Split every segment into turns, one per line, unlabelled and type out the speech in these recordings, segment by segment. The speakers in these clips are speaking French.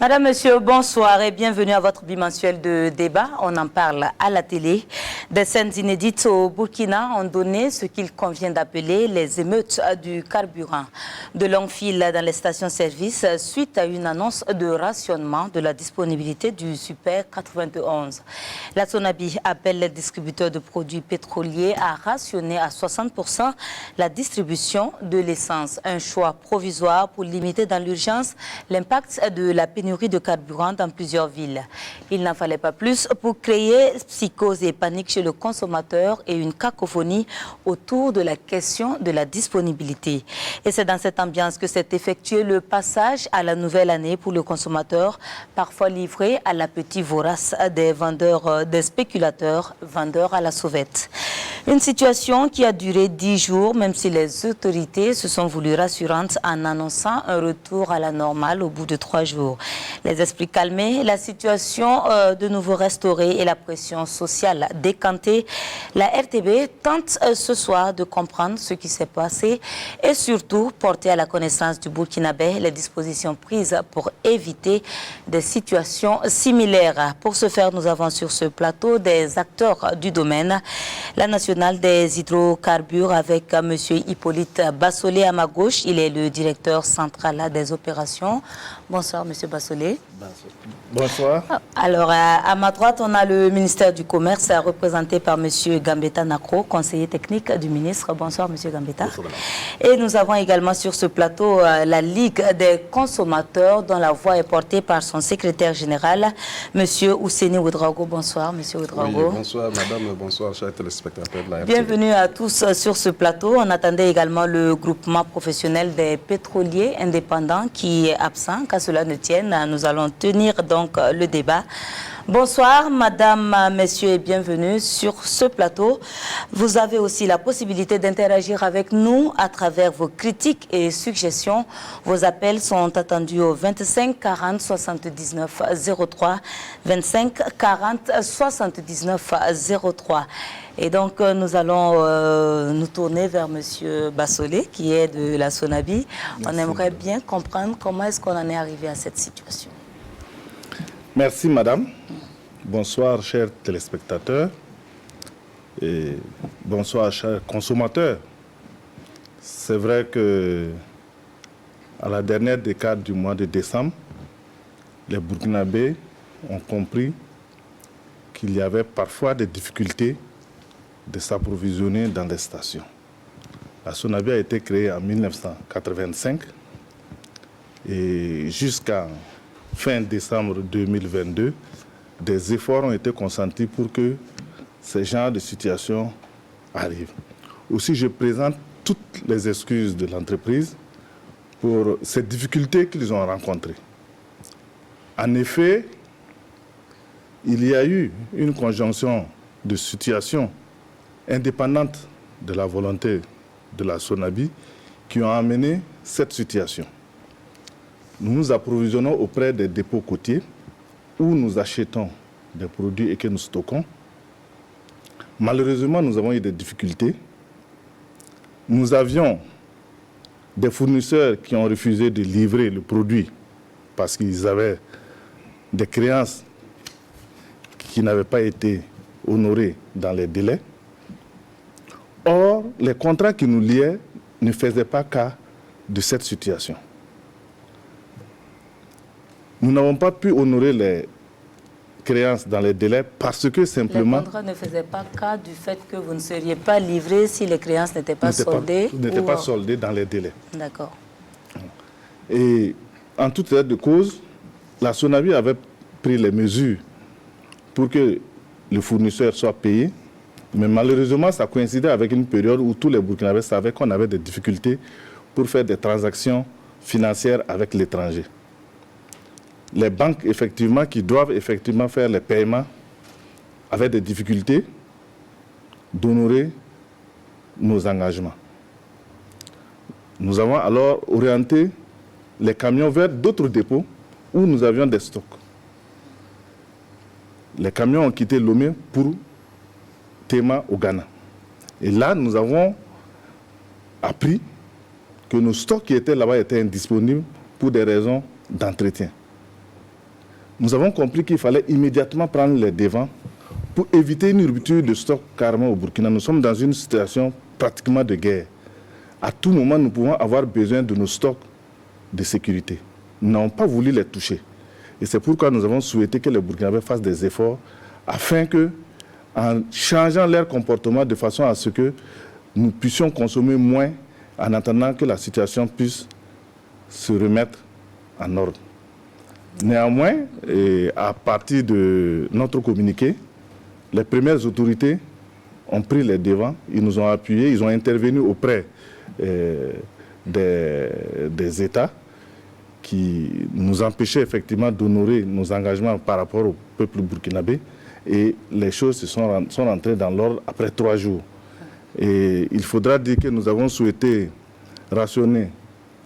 Madame, Monsieur, bonsoir et bienvenue à votre bimensuel de débat. On en parle à la télé. Des scènes inédites au Burkina ont donné ce qu'il convient d'appeler les émeutes du carburant. De longues files dans les stations-service suite à une annonce de rationnement de la disponibilité du Super 91. La Sonabi appelle les distributeurs de produits pétroliers à rationner à 60% la distribution de l'essence. Un choix provisoire pour limiter dans l'urgence l'impact de la pénurie de carburant dans plusieurs villes. Il n'en fallait pas plus pour créer psychose et panique chez le consommateur et une cacophonie autour de la question de la disponibilité. Et c'est dans cette ambiance que s'est effectué le passage à la nouvelle année pour le consommateur, parfois livré à l'appétit vorace des vendeurs, des spéculateurs, vendeurs à la sauvette. Une situation qui a duré 10 jours, même si les autorités se sont voulues rassurantes en annonçant un retour à la normale au bout de 3 jours. Les esprits calmés, la situation de nouveau restaurée et la pression sociale décantée, la RTB tente ce soir de comprendre ce qui s'est passé et surtout porter à la connaissance du Burkinabé les dispositions prises pour éviter des situations similaires. Pour ce faire, nous avons sur ce plateau des acteurs du domaine, la nationale des hydrocarbures avec M. Hippolyte Bassolé à ma gauche. Il est le directeur central des opérations. Bonsoir, M. Bassolé.
Bonsoir.
Alors, à ma droite, on a le ministère du Commerce représenté par M. Gambetta Nakro, conseiller technique du ministre. Bonsoir, M. Gambetta.
Bonsoir,
et nous avons également sur ce plateau la Ligue des consommateurs, dont la voix est portée par son secrétaire général, M. Ouseni Ouedraogo. Bonsoir, M. Ouedraogo.
Oui, bonsoir, madame. Bonsoir, chers téléspectateurs de la RTB.
Bienvenue à tous sur ce plateau. On attendait également le groupement professionnel des pétroliers indépendants qui est absent. Qu'à cela ne tienne, nous allons tenir donc le débat. Bonsoir, madame, messieurs, et bienvenue sur ce plateau. Vous avez aussi la possibilité d'interagir avec nous à travers vos critiques et suggestions. Vos appels sont attendus au 25 40 79 03, 25 40 79 03. Et donc, nous allons nous tourner vers M. Bassolé, qui est de la Sonabi. On aimerait bien comprendre comment est-ce qu'on en est arrivé à cette situation.
Merci, madame. Bonsoir, chers téléspectateurs. Et bonsoir, chers consommateurs. C'est vrai que à la dernière décade du mois de décembre, les Burkinabés ont compris qu'il y avait parfois des difficultés de s'approvisionner dans les stations. La Sonabi a été créée en 1985 et jusqu'à fin décembre 2022, des efforts ont été consentis pour que ce genre de situation arrive. Aussi, je présente toutes les excuses de l'entreprise pour ces difficultés qu'ils ont rencontrées. En effet, il y a eu une conjonction de situations indépendantes de la volonté de la Sonabi qui ont amené cette situation. Nous nous approvisionnons auprès des dépôts côtiers où nous achetons des produits et que nous stockons. Malheureusement, nous avons eu des difficultés. Nous avions des fournisseurs qui ont refusé de livrer le produit parce qu'ils avaient des créances qui n'avaient pas été honorées dans les délais. Or, les contrats qui nous liaient ne faisaient pas cas de cette situation. Nous n'avons pas pu honorer les créances dans les délais parce que simplement...
Les contrats ne faisaient pas cas du fait que vous ne seriez pas livré si les créances n'étaient pas soldées.
N'étaient pas soldées dans les délais.
D'accord.
Et en toute état de cause, la Sonabi avait pris les mesures pour que le fournisseur soit payé. Mais malheureusement, ça coïncidait avec une période où tous les Burkinabés savaient qu'on avait des difficultés pour faire des transactions financières avec l'étranger. Les banques, effectivement, qui doivent effectivement faire les paiements, avaient des difficultés d'honorer nos engagements. Nous avons alors orienté les camions vers d'autres dépôts où nous avions des stocks. Les camions ont quitté Lomé pour Tema au Ghana. Et là, nous avons appris que nos stocks qui étaient là-bas étaient indisponibles pour des raisons d'entretien. nous avons compris qu'il fallait immédiatement prendre les devants pour éviter une rupture de stock carrément au Burkina. Nous sommes dans une situation pratiquement de guerre. À tout moment, nous pouvons avoir besoin de nos stocks de sécurité. Nous n'avons pas voulu les toucher. Et c'est pourquoi nous avons souhaité que les Burkinabés fassent des efforts afin que, en changeant leur comportement de façon à ce que nous puissions consommer moins en attendant que la situation puisse se remettre en ordre. Néanmoins, à partir de notre communiqué, les premières autorités ont pris les devants, ils nous ont appuyés, ils ont intervenu auprès des États qui nous empêchaient effectivement d'honorer nos engagements par rapport au peuple burkinabé, et les choses sont rentrées dans l'ordre après 3 jours. Et il faudra dire que nous avons souhaité rationner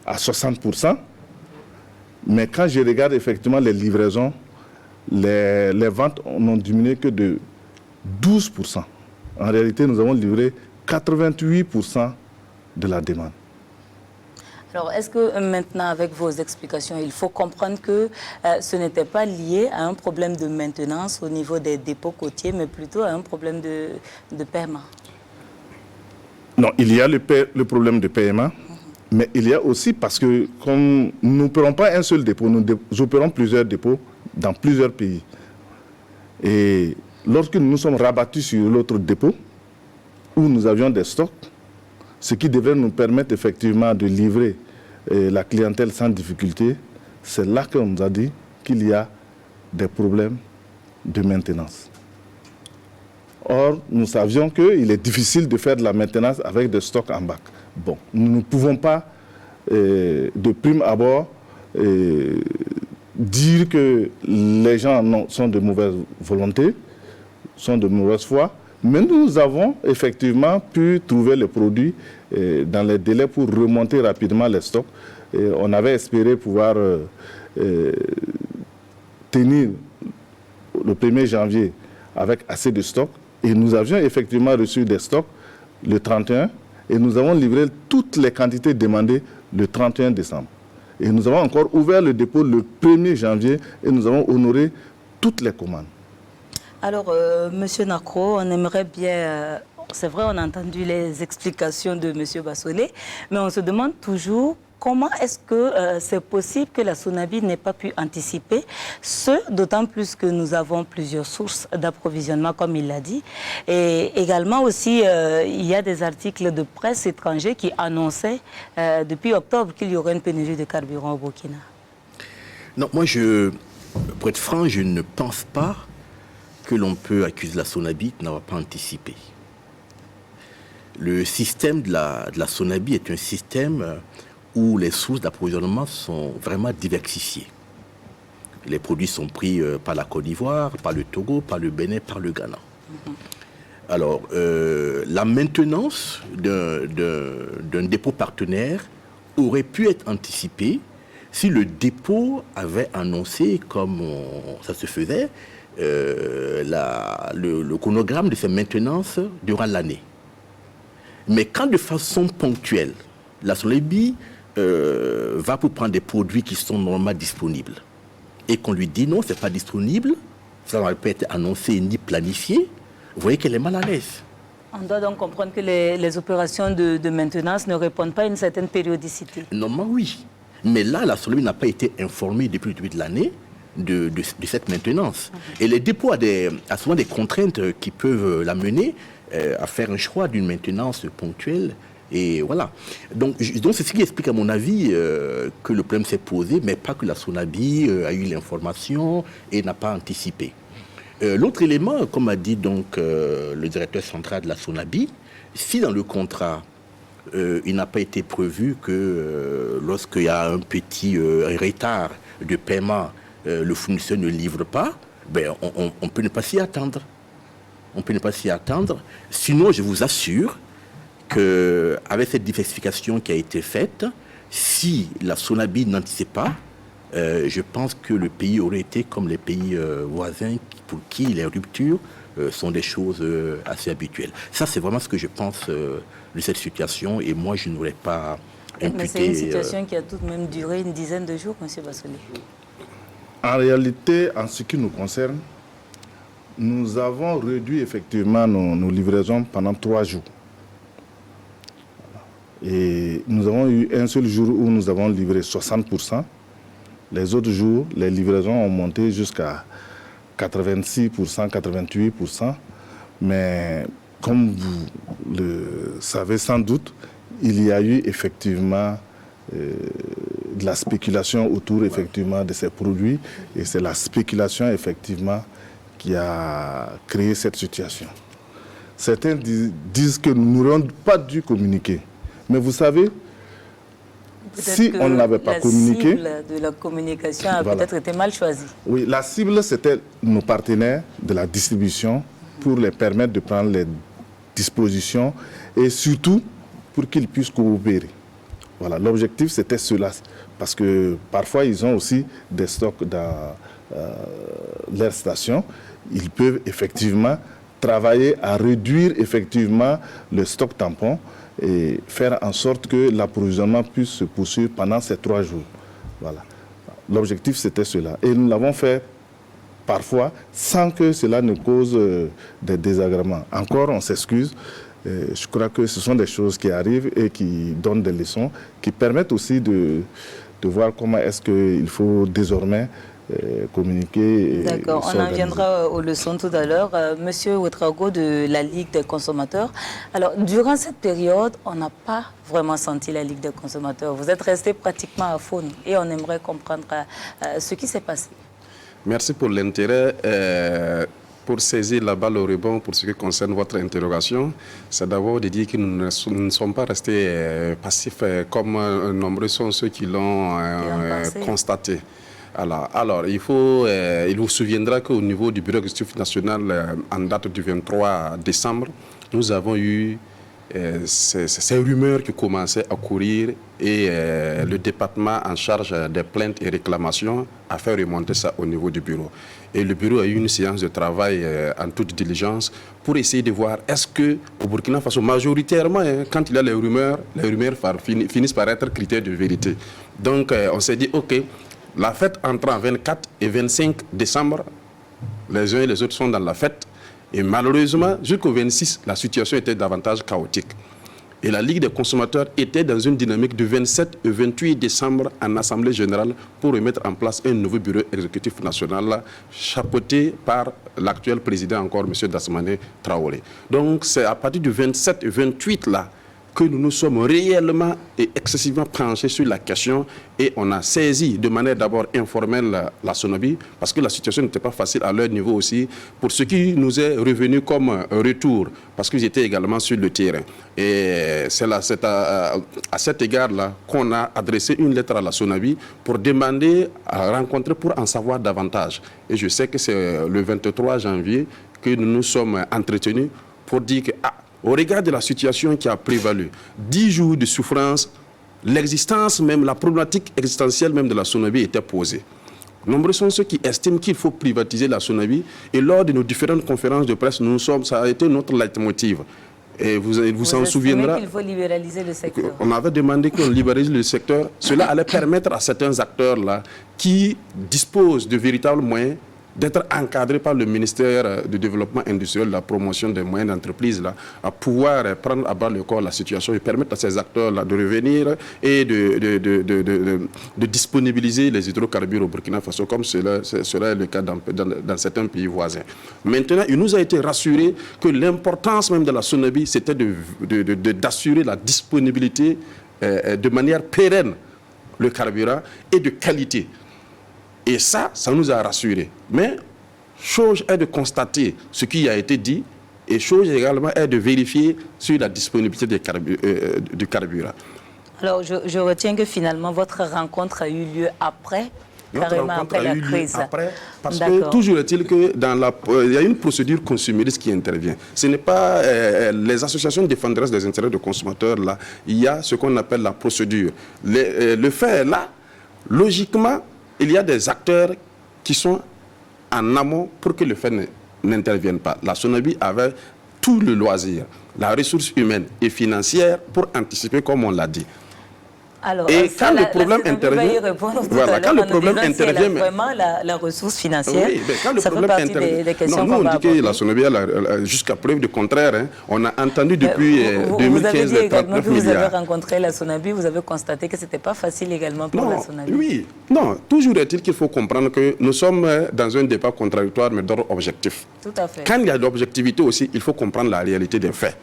à 60%, mais quand je regarde effectivement les livraisons, les ventes n'ont diminué que de 12%. En réalité, nous avons livré 88% de la demande.
Alors, est-ce que maintenant, avec vos explications, il faut comprendre que ce n'était pas lié à un problème de maintenance au niveau des dépôts côtiers, mais plutôt à un problème de paiement?
Non, il y a le problème de paiement, mais il y a aussi parce que comme nous n'opérons pas un seul dépôt, nous opérons plusieurs dépôts dans plusieurs pays. Et lorsque nous nous sommes rabattus sur l'autre dépôt, où nous avions des stocks, ce qui devrait nous permettre effectivement de livrer la clientèle sans difficulté, c'est là qu'on nous a dit qu'il y a des problèmes de maintenance. Or, nous savions qu'il est difficile de faire de la maintenance avec des stocks en bac. Bon, nous ne pouvons pas, de prime abord, dire que les gens sont de mauvaise volonté, sont de mauvaise foi, mais nous avons effectivement pu trouver le produit dans les délais pour remonter rapidement les stocks. Et on avait espéré pouvoir tenir le 1er janvier avec assez de stocks. Et nous avions effectivement reçu des stocks le 31 et nous avons livré toutes les quantités demandées le 31 décembre. Et nous avons encore ouvert le dépôt le 1er janvier et nous avons honoré toutes les commandes. Alors,
Monsieur Nacro, on aimerait bien... c'est vrai, on a entendu les explications de Monsieur Bassolé, mais on se demande toujours comment est-ce que c'est possible que la SONABI n'ait pas pu anticiper d'autant plus que nous avons plusieurs sources d'approvisionnement, comme il l'a dit. Et également aussi, il y a des articles de presse étrangers qui annonçaient depuis octobre qu'il y aurait une pénurie de carburant au Burkina.
Non, moi, pour être franc, je ne pense pas que l'on peut accuser la SONABI de n'avoir pas anticipé. Le système de la SONABI est un système où les sources d'approvisionnement sont vraiment diversifiées. Les produits sont pris par la Côte d'Ivoire, par le Togo, par le Bénin, par le Ghana. Alors, la maintenance d'un dépôt partenaire aurait pu être anticipée si le dépôt avait annoncé, comme ça se faisait, le chronogramme de ces maintenances durant l'année. Mais quand de façon ponctuelle, la SONABI va pour prendre des produits qui sont normalement disponibles et qu'on lui dit non, ce n'est pas disponible, ça n'a pas été annoncé ni planifié, vous voyez qu'elle est mal à l'aise.
On doit donc comprendre que les opérations de maintenance ne répondent pas à une certaine périodicité.
Normalement, oui. Mais là, la SONABI n'a pas été informée depuis le début de l'année de cette maintenance. Et les dépôts a souvent des contraintes qui peuvent l'amener à faire un choix d'une maintenance ponctuelle. Et voilà. Donc c'est ce qui explique, à mon avis, que le problème s'est posé, mais pas que la SONABI a eu l'information et n'a pas anticipé. L'autre élément, comme a dit donc le directeur central de la SONABI, si dans le contrat, il n'a pas été prévu que lorsqu'il y a un petit retard de paiement, le fournisseur ne livre pas, ben, on peut ne pas s'y attendre. On peut ne pas s'y attendre. Sinon, je vous assure qu'avec cette diversification qui a été faite, si la SONABI n'anticipe pas, je pense que le pays aurait été comme les pays voisins pour qui les ruptures sont des choses assez habituelles. Ça, c'est vraiment ce que je pense de cette situation, et moi, je n'aurais pas imputé...
Mais c'est une situation qui a tout de même duré une dizaine de jours, M. Bassolé.
En réalité, en ce qui nous concerne, nous avons réduit effectivement nos livraisons pendant 3 jours. Et nous avons eu un seul jour où nous avons livré 60%. Les autres jours, les livraisons ont monté jusqu'à 86%, 88%. Mais comme vous le savez sans doute, il y a eu effectivement de la spéculation autour effectivement de ces produits. Et c'est la spéculation effectivement qui a créé cette situation. Certains disent que nous n'aurions pas dû communiquer. Mais vous savez, si on n'avait pas communiqué...
La cible de la communication a peut-être été mal choisie.
Oui, la cible, c'était nos partenaires de la distribution pour les permettre de prendre les dispositions et surtout pour qu'ils puissent coopérer. Voilà, l'objectif, c'était cela. Parce que parfois, ils ont aussi des stocks dans leur station. Ils peuvent effectivement travailler à réduire effectivement le stock tampon et faire en sorte que l'approvisionnement puisse se poursuivre pendant ces 3 jours. Voilà. L'objectif, c'était cela. Et nous l'avons fait parfois sans que cela ne cause des désagréments. Encore, on s'excuse. Je crois que ce sont des choses qui arrivent et qui donnent des leçons, qui permettent aussi de voir comment est-ce qu'il faut désormais communiquer.
D'accord, on en viendra aux leçons tout à l'heure. Monsieur Ouedraogo de la Ligue des consommateurs. Alors, durant cette période, on n'a pas vraiment senti la Ligue des consommateurs. Vous êtes resté pratiquement à faune et on aimerait comprendre ce qui s'est passé.
Merci pour l'intérêt. Pour saisir la balle au rebond pour ce qui concerne votre interrogation, c'est d'abord de dire que nous ne sommes pas restés passifs comme nombreux sont ceux qui l'ont constaté. Alors, il vous souviendra qu'au niveau du Bureau exécutif national, en date du 23 décembre, nous avons eu ces rumeurs qui commençaient à courir et le département en charge des plaintes et réclamations a fait remonter ça au niveau du bureau. Et le bureau a eu une séance de travail en toute diligence pour essayer de voir est-ce qu'au Burkina Faso, majoritairement, quand il y a les rumeurs finissent par être critères de vérité. Donc, on s'est dit, OK, la fête entre 24 et 25 décembre, les uns et les autres sont dans la fête. Et malheureusement, jusqu'au 26, la situation était davantage chaotique. Et la Ligue des consommateurs était dans une dynamique du 27 et 28 décembre en Assemblée générale pour remettre en place un nouveau bureau exécutif national chapeauté par l'actuel président encore, M. Dasmane Traoré. Donc c'est à partir du 27 et 28 là que nous nous sommes réellement et excessivement penchés sur la question et on a saisi de manière d'abord informelle la SONABI parce que la situation n'était pas facile à leur niveau aussi pour ce qui nous est revenu comme un retour parce qu'ils étaient également sur le terrain. Et c'est à cet égard-là qu'on a adressé une lettre à la SONABI pour demander à rencontrer pour en savoir davantage. Et je sais que c'est le 23 janvier que nous nous sommes entretenus pour dire que au regard de la situation qui a prévalu, 10 jours de souffrance, l'existence même, la problématique existentielle même de la SONABI était posée. Nombreux sont ceux qui estiment qu'il faut privatiser la SONABI et lors de nos différentes conférences de presse, ça a été notre leitmotiv. Et vous s'en souviendra.
Qu'il faut libéraliser le secteur.
On avait demandé qu'on libéralise le secteur. Cela allait permettre à certains acteurs-là qui disposent de véritables moyens d'être encadrés par le ministère du Développement industriel, de la promotion des moyennes entreprises, à pouvoir prendre à bas le corps la situation et permettre à ces acteurs-là de revenir et de disponibiliser les hydrocarbures au Burkina Faso, comme cela serait le cas dans certains pays voisins. Maintenant, il nous a été rassuré que l'importance même de la SONABI, c'était d'assurer la disponibilité de manière pérenne, le carburant, et de qualité. Et ça nous a rassurés. Mais chose est de constater ce qui a été dit et chose également est de vérifier sur la disponibilité du carburant.
Alors, je retiens que finalement, votre rencontre a eu lieu après, carrément après la crise.
Parce que toujours est-il que il y a une procédure consumériste qui intervient. Ce n'est pas les associations défenderesses des intérêts des consommateurs, là. Il y a ce qu'on appelle la procédure. Le fait là, logiquement, il y a des acteurs qui sont en amont pour que le fait n'intervienne pas. La SONABI avait tout le loisir, la ressource humaine et financière pour anticiper, comme on l'a dit.
Alors,
et quand le problème intervient,
quand le problème intervient, vraiment la ressource financière,
oui, quand le
ça
problème
fait partie des questions qu'on va
on dit que la Sonabie, jusqu'à preuve du contraire, hein, on a entendu depuis 2015 les 39 milliards.
Vous avez rencontré la Sonabie, vous avez constaté que ce n'était pas facile également pour la Sonabie.
Oui, non, toujours est-il qu'il faut comprendre que nous sommes dans un débat contradictoire, mais d'ordre objectif.
Tout à fait.
Quand il y a de l'objectivité aussi, il faut comprendre la réalité des faits.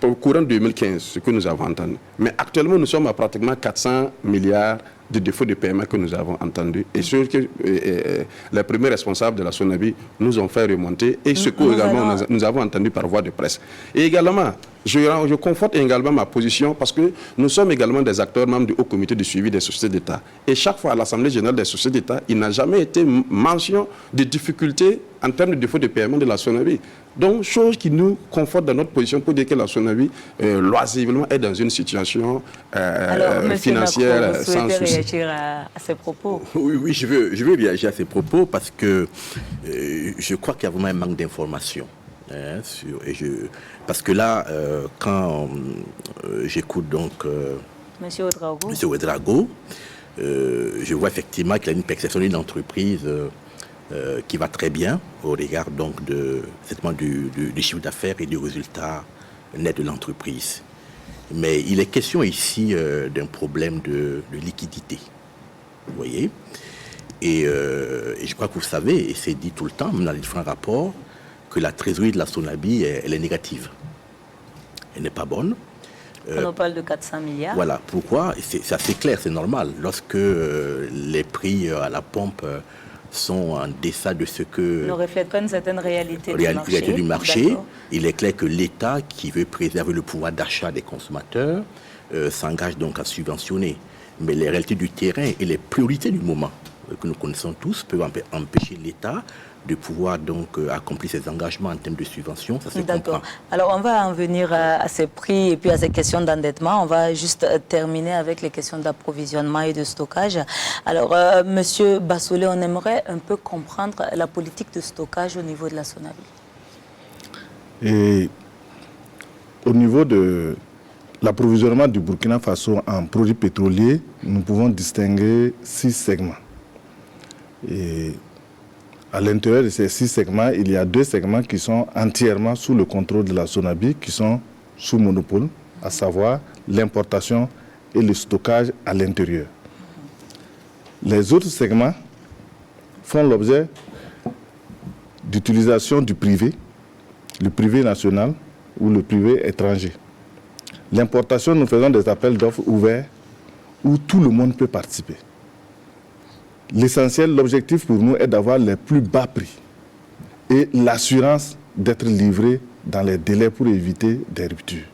Au courant 2015, ce que nous avons entendu. Mais actuellement, nous sommes à pratiquement 400 milliards de défauts de paiement que nous avons entendus. Et ce que les premiers responsables de la Sonabie nous ont fait remonter et ce que également nous avons entendu par voie de presse. Et également, je conforte également ma position parce que nous sommes également des acteurs membres du Haut Comité de suivi des sociétés d'État. Et chaque fois à l'Assemblée générale des sociétés d'État, il n'a jamais été mention de difficultés en termes de défaut de paiement de la Sonabie. Donc, chose qui nous conforte dans notre position pour dire que la Sonabie, loisivement, est dans une situation financière sans souci.
Vous souhaitez réagir à ces propos?
Oui, je veux réagir à ces propos parce que je crois qu'il y a vraiment un manque d'informations. Parce que là, quand j'écoute donc
Monsieur
Ouedraogo, je vois effectivement qu'il y a une perception d'une entreprise qui va très bien au regard donc du chiffre d'affaires et du résultat net de l'entreprise. Mais il est question ici d'un problème de liquidité. Vous voyez? Et je crois que vous savez, et c'est dit tout le temps, même dans les différents rapports, que la trésorerie de la Sonabie, elle est négative. Elle n'est pas bonne.
On parle de 400 milliards.
Voilà. Pourquoi? C'est assez clair, c'est normal. Lorsque les prix à la pompe sont en deçà de ce que...
Ne reflètent pas une certaine réalité
du marché. Il est clair que l'État, qui veut préserver le pouvoir d'achat des consommateurs, s'engage donc à subventionner. Mais les réalités du terrain et les priorités du moment que nous connaissons tous peuvent empêcher l'État de pouvoir donc accomplir ses engagements en termes de subventions, ça se comprend.
Alors on va en venir à ces prix et puis à ces questions d'endettement. On va juste terminer avec les questions d'approvisionnement et de stockage. Alors Monsieur Bassolé, on aimerait un peu comprendre la politique de stockage au niveau de la Sonabie.
Et au niveau de l'approvisionnement du Burkina Faso en produits pétroliers, nous pouvons distinguer 6 segments. Et à l'intérieur de ces 6 segments, il y a 2 segments qui sont entièrement sous le contrôle de la Sonabie, qui sont sous monopole, à savoir l'importation et le stockage à l'intérieur. Les autres segments font l'objet d'utilisation du privé, le privé national ou le privé étranger. L'importation, nous faisons des appels d'offres ouverts où tout le monde peut participer. L'essentiel, l'objectif pour nous est d'avoir les plus bas prix et l'assurance d'être livré dans les délais pour éviter des ruptures.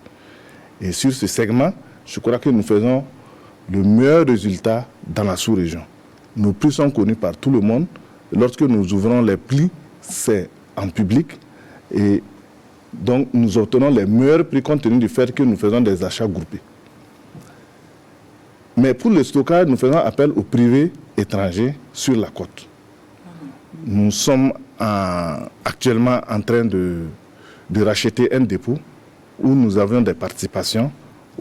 Et sur ce segment, je crois que nous faisons le meilleur résultat dans la sous-région. Nos prix sont connus par tout le monde. Lorsque nous ouvrons les prix, c'est en public et donc nous obtenons les meilleurs prix compte tenu du fait que nous faisons des achats groupés. Mais pour le stockage, nous faisons appel au privé étranger sur la côte. Nous sommes actuellement en train de racheter un dépôt où nous avions des participations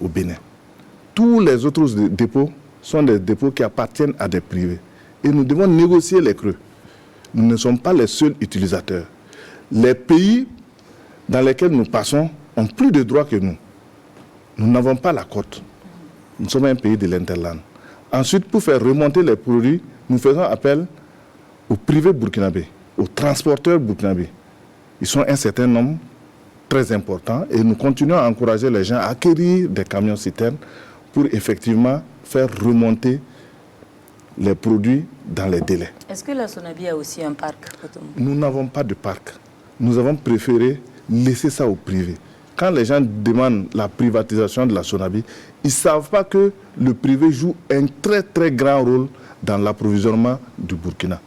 au Bénin. Tous les autres dépôts sont des dépôts qui appartiennent à des privés. Et nous devons négocier les creux. Nous ne sommes pas les seuls utilisateurs. Les pays dans lesquels nous passons ont plus de droits que nous. Nous n'avons pas la côte. Nous sommes un pays de l'interland. Ensuite, pour faire remonter les produits, nous faisons appel aux privés burkinabés, aux transporteurs burkinabés. Ils sont un certain nombre, très important, et nous continuons à encourager les gens à acquérir des camions-citernes pour effectivement faire remonter les produits dans les délais.
Est-ce que la Sonabie a aussi un parc?
Nous n'avons pas de parc. Nous avons préféré laisser ça au privé. Quand les gens demandent la privatisation de la Sonabie, ils ne savent pas que le privé joue un très très grand rôle dans l'approvisionnement du Burkina.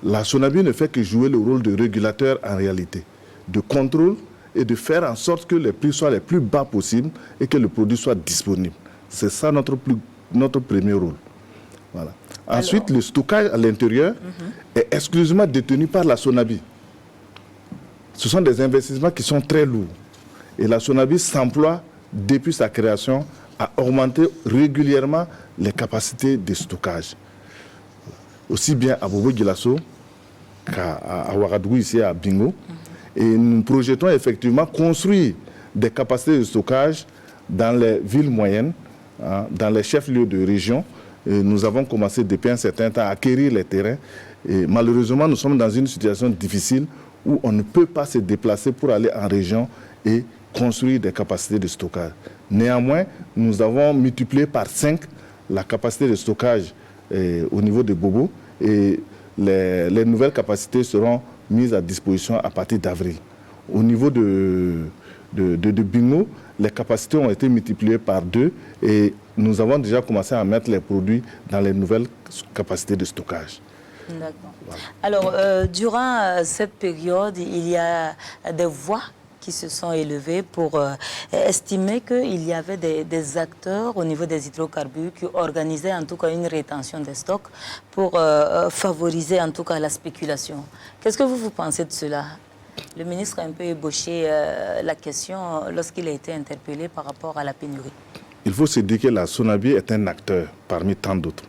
La Sonabie ne fait que jouer le rôle de régulateur en réalité, de contrôle et de faire en sorte que les prix soient les plus bas possibles et que le produit soit disponible. C'est ça notre premier rôle. Voilà. Ensuite, le stockage à l'intérieur est exclusivement détenu par la Sonabie. Ce sont des investissements qui sont très lourds. Et la Sonabie s'emploie depuis sa création, a augmenté régulièrement les capacités de stockage. Aussi bien à Bobo-Dioulasso qu'à Ouagadougou, ici à Bingo. Et nous projetons effectivement construire des capacités de stockage dans les villes moyennes, dans les chefs-lieux de région. Et nous avons commencé depuis un certain temps à acquérir les terrains. Et malheureusement, nous sommes dans une situation difficile où on ne peut pas se déplacer pour aller en région et construire des capacités de stockage. Néanmoins, nous avons multiplié par 5 la capacité de stockage au niveau de Bobo et les nouvelles capacités seront mises à disposition à partir d'avril. Au niveau de Bingo, les capacités ont été multipliées par 2 et nous avons déjà commencé à mettre les produits dans les nouvelles capacités de stockage.
D'accord. Voilà. Alors, durant cette période, il y a des voix qui se sont élevées pour estimer qu'il y avait des acteurs au niveau des hydrocarbures qui organisaient en tout cas une rétention des stocks pour favoriser en tout cas la spéculation. Qu'est-ce que vous pensez de cela? Le ministre a un peu ébauché la question lorsqu'il a été interpellé par rapport à la pénurie.
Il faut se dire que la SONABI est un acteur parmi tant d'autres.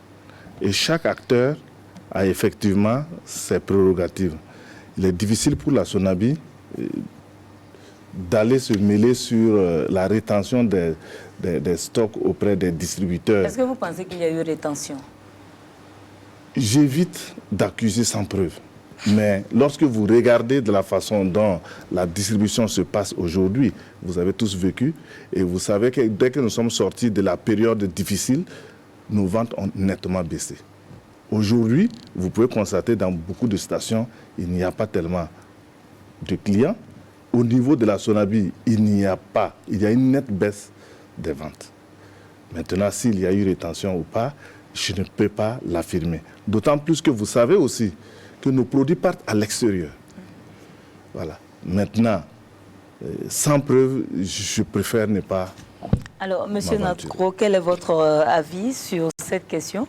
Et chaque acteur a effectivement ses prérogatives. Il est difficile pour la SONABI d'aller se mêler sur la rétention des stocks auprès des distributeurs.
Est-ce que vous pensez qu'il y a eu rétention?
J'évite d'accuser sans preuve. Mais lorsque vous regardez de la façon dont la distribution se passe aujourd'hui, vous avez tous vécu, et vous savez que dès que nous sommes sortis de la période difficile, nos ventes ont nettement baissé. Aujourd'hui, vous pouvez constater dans beaucoup de stations, il n'y a pas tellement de clients. Au niveau de la SONABI, il y a une nette baisse des ventes. Maintenant, s'il y a eu rétention ou pas, je ne peux pas l'affirmer. D'autant plus que vous savez aussi que nos produits partent à l'extérieur. Voilà. Maintenant, sans preuve, je préfère ne pas.
Alors, Monsieur Natro, quel est votre avis sur cette question?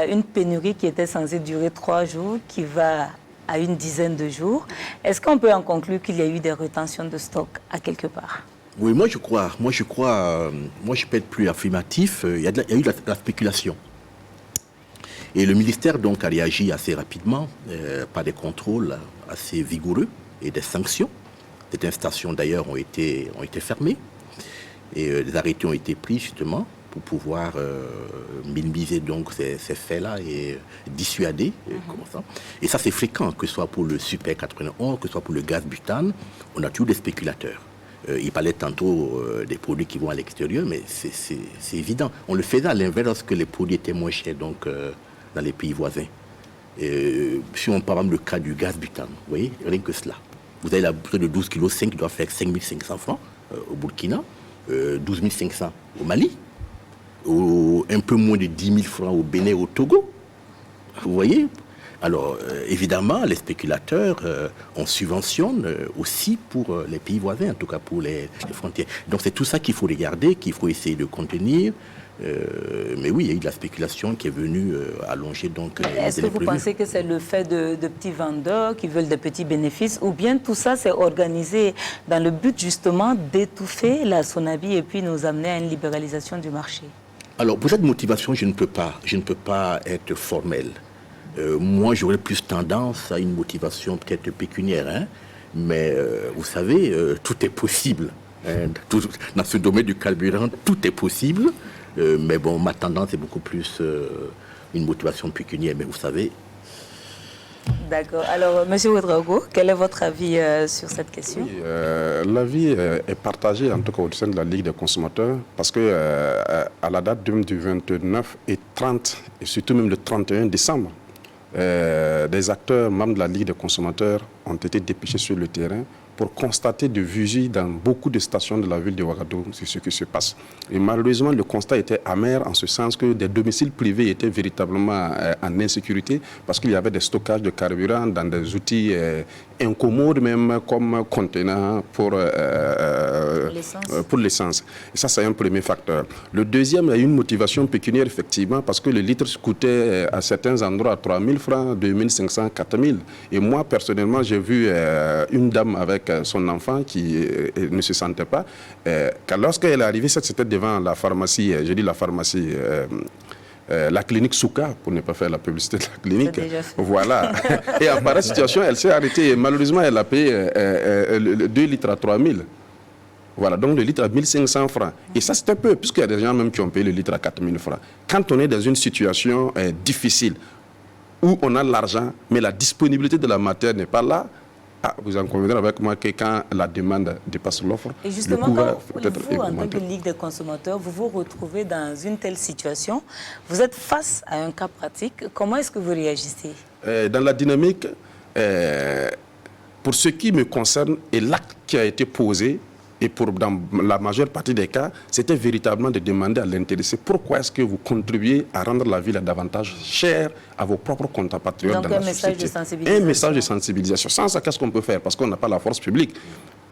Une pénurie qui était censée durer 3 jours, qui va à une dizaine de jours. Est-ce qu'on peut en conclure qu'il y a eu des rétentions de stock à quelque part?
Oui, moi je peux être plus affirmatif. Il y a eu de la spéculation. Et le ministère donc a réagi assez rapidement par des contrôles assez vigoureux et des sanctions. Certaines stations d'ailleurs ont été fermées et des arrêtés ont été pris justement pour pouvoir minimiser donc ces faits-là et dissuader. Comme ça. Et ça c'est fréquent, que ce soit pour le Super 91, que ce soit pour le gaz butane, on a toujours des spéculateurs. Il parlait tantôt des produits qui vont à l'extérieur, mais c'est évident. On le faisait à l'inverse lorsque les produits étaient moins chers donc, dans les pays voisins. Si on parle le cas du gaz butane, vous voyez, rien que cela. Vous avez la bouteille de 12 kg, 5 qui doit faire 5 500 francs au Burkina, 12 500 au Mali, un peu moins de 10 000 francs au Bénin, au Togo. Vous voyez? Alors, évidemment, les spéculateurs, on subventionne aussi pour les pays voisins, en tout cas pour les frontières. Donc, c'est tout ça qu'il faut regarder, qu'il faut essayer de contenir. Mais oui, il y a eu de la spéculation qui est venue allonger donc.
Est-ce que vous pensez que c'est le fait de petits vendeurs qui veulent des petits bénéfices, ou bien tout ça c'est organisé dans le but justement d'étouffer la SONABI et puis nous amener à une libéralisation du marché?
Alors pour cette motivation, je ne peux pas être formel. Moi, j'aurais plus tendance à une motivation peut-être pécuniaire, hein, mais vous savez, tout est possible. Hein, dans ce domaine du carburant, tout est possible. Mais bon, ma tendance est beaucoup plus une motivation pécuniaire, mais vous savez.
D'accord. Alors, M. Ouedraogo, quel est votre avis sur cette question?
Oui, l'avis est partagé, en tout cas au sein de la Ligue des consommateurs, parce que à la date du 29 et 30, et surtout même le 31 décembre, des acteurs membres de la Ligue des consommateurs ont été dépêchés sur le terrain pour constater de visu dans beaucoup de stations de la ville de Ouagadougou sur ce qui se passe. Et malheureusement, le constat était amer en ce sens que des domiciles privés étaient véritablement en insécurité parce qu'il y avait des stockages de carburant dans des outils incommodes même comme contenants pour l'essence. Et ça, c'est un premier facteur. Le deuxième, il y a une motivation pécuniaire effectivement parce que le litre coûtait à certains endroits 3 000 francs, 2 500, 4 000. Et moi, personnellement, j'ai vu une dame avec son enfant qui ne se sentait pas. Car lorsqu'elle est arrivée, c'était devant la pharmacie, la clinique Souka, pour ne pas faire la publicité de la clinique. Voilà. Et en pareille situation, elle s'est arrêtée. Malheureusement, elle a payé 2 litres à 3 000. Voilà, donc le litre à 1 500 francs. Et ça, c'est un peu, puisqu'il y a des gens même qui ont payé le litre à 4 000 francs. Quand on est dans une situation difficile, où on a l'argent, mais la disponibilité de la matière n'est pas là, vous en conviendrez avec moi que quand la demande dépasse l'offre,
et justement,
le coût va
quand
peut-être
vous, en tant que
augmenter.
Ligue des consommateurs, vous vous retrouvez dans une telle situation, vous êtes face à un cas pratique, comment est-ce que vous réagissez?
Dans la dynamique, pour ce qui me concerne, et l'acte qui a été posé, et dans la majeure partie des cas, c'était véritablement de demander à l'intéressé pourquoi est-ce que vous contribuez à rendre la ville davantage chère à vos propres compatriotes dans la société. Un message de sensibilisation. Sans ça, qu'est-ce qu'on peut faire? Parce qu'on n'a pas la force publique.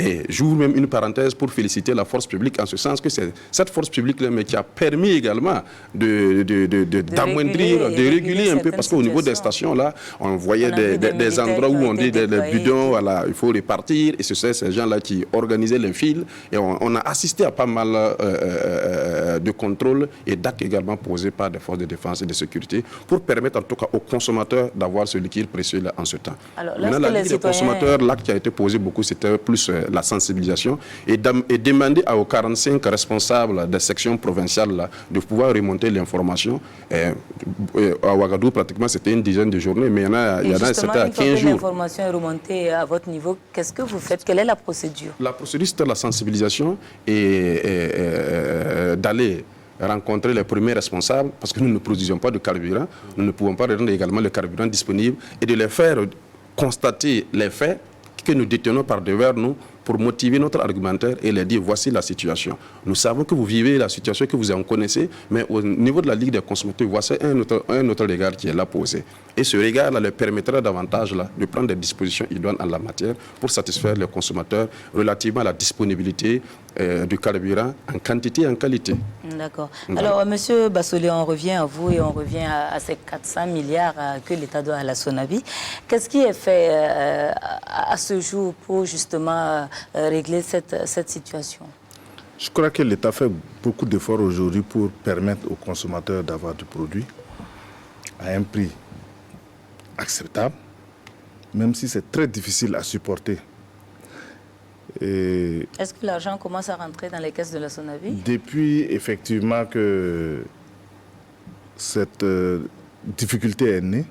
Et j'ouvre même une parenthèse pour féliciter la force publique en ce sens que c'est cette force publique-là qui a permis également d'amoindrir, de réguler un peu, parce qu'au niveau des stations-là, on voyait des endroits où on dit des bidons, voilà, il faut répartir, et c'est ces gens-là qui organisaient les fils, et on a assisté à pas mal de contrôles et d'actes également posés par des forces de défense et de sécurité pour permettre en tout cas aux consommateurs d'avoir ce liquide précieux-là en ce temps.
Alors,
maintenant, la Ligue des consommateurs, l'acte qui a été posé beaucoup, c'était plus la sensibilisation et demander aux 45 responsables des sections provinciales là, de pouvoir remonter l'information. À Ouagadougou, pratiquement, c'était une dizaine de journées, mais il y en a c'était à 15 jours. Une fois que
l'information est remontée à votre niveau, qu'est-ce que vous faites? Quelle est la procédure?
La procédure, c'était la sensibilisation et d'aller rencontrer les premiers responsables, parce que nous ne produisions pas de carburant, nous ne pouvons pas rendre également le carburant disponible, et de les faire constater les faits que nous détenons par devers, nous, pour motiver notre argumentaire et leur dire voici la situation. Nous savons que vous vivez la situation, que vous en connaissez, mais au niveau de la Ligue des consommateurs, voici un autre regard qui est là posé. Et ce regard-là leur permettra davantage là, de prendre des dispositions idoines en la matière pour satisfaire les consommateurs relativement à la disponibilité du carburant en quantité et en qualité.
D'accord. Alors, Monsieur Bassolé, on revient à vous et on revient à ces 400 milliards que l'État doit à la Sonabi. Qu'est-ce qui est fait à ce jour pour justement régler cette situation?
Je crois que l'État fait beaucoup d'efforts aujourd'hui pour permettre aux consommateurs d'avoir du produit à un prix acceptable, même si c'est très difficile à supporter.
Est-ce que l'argent commence à rentrer dans les caisses de la Sonabi?
Depuis effectivement que cette difficulté est née,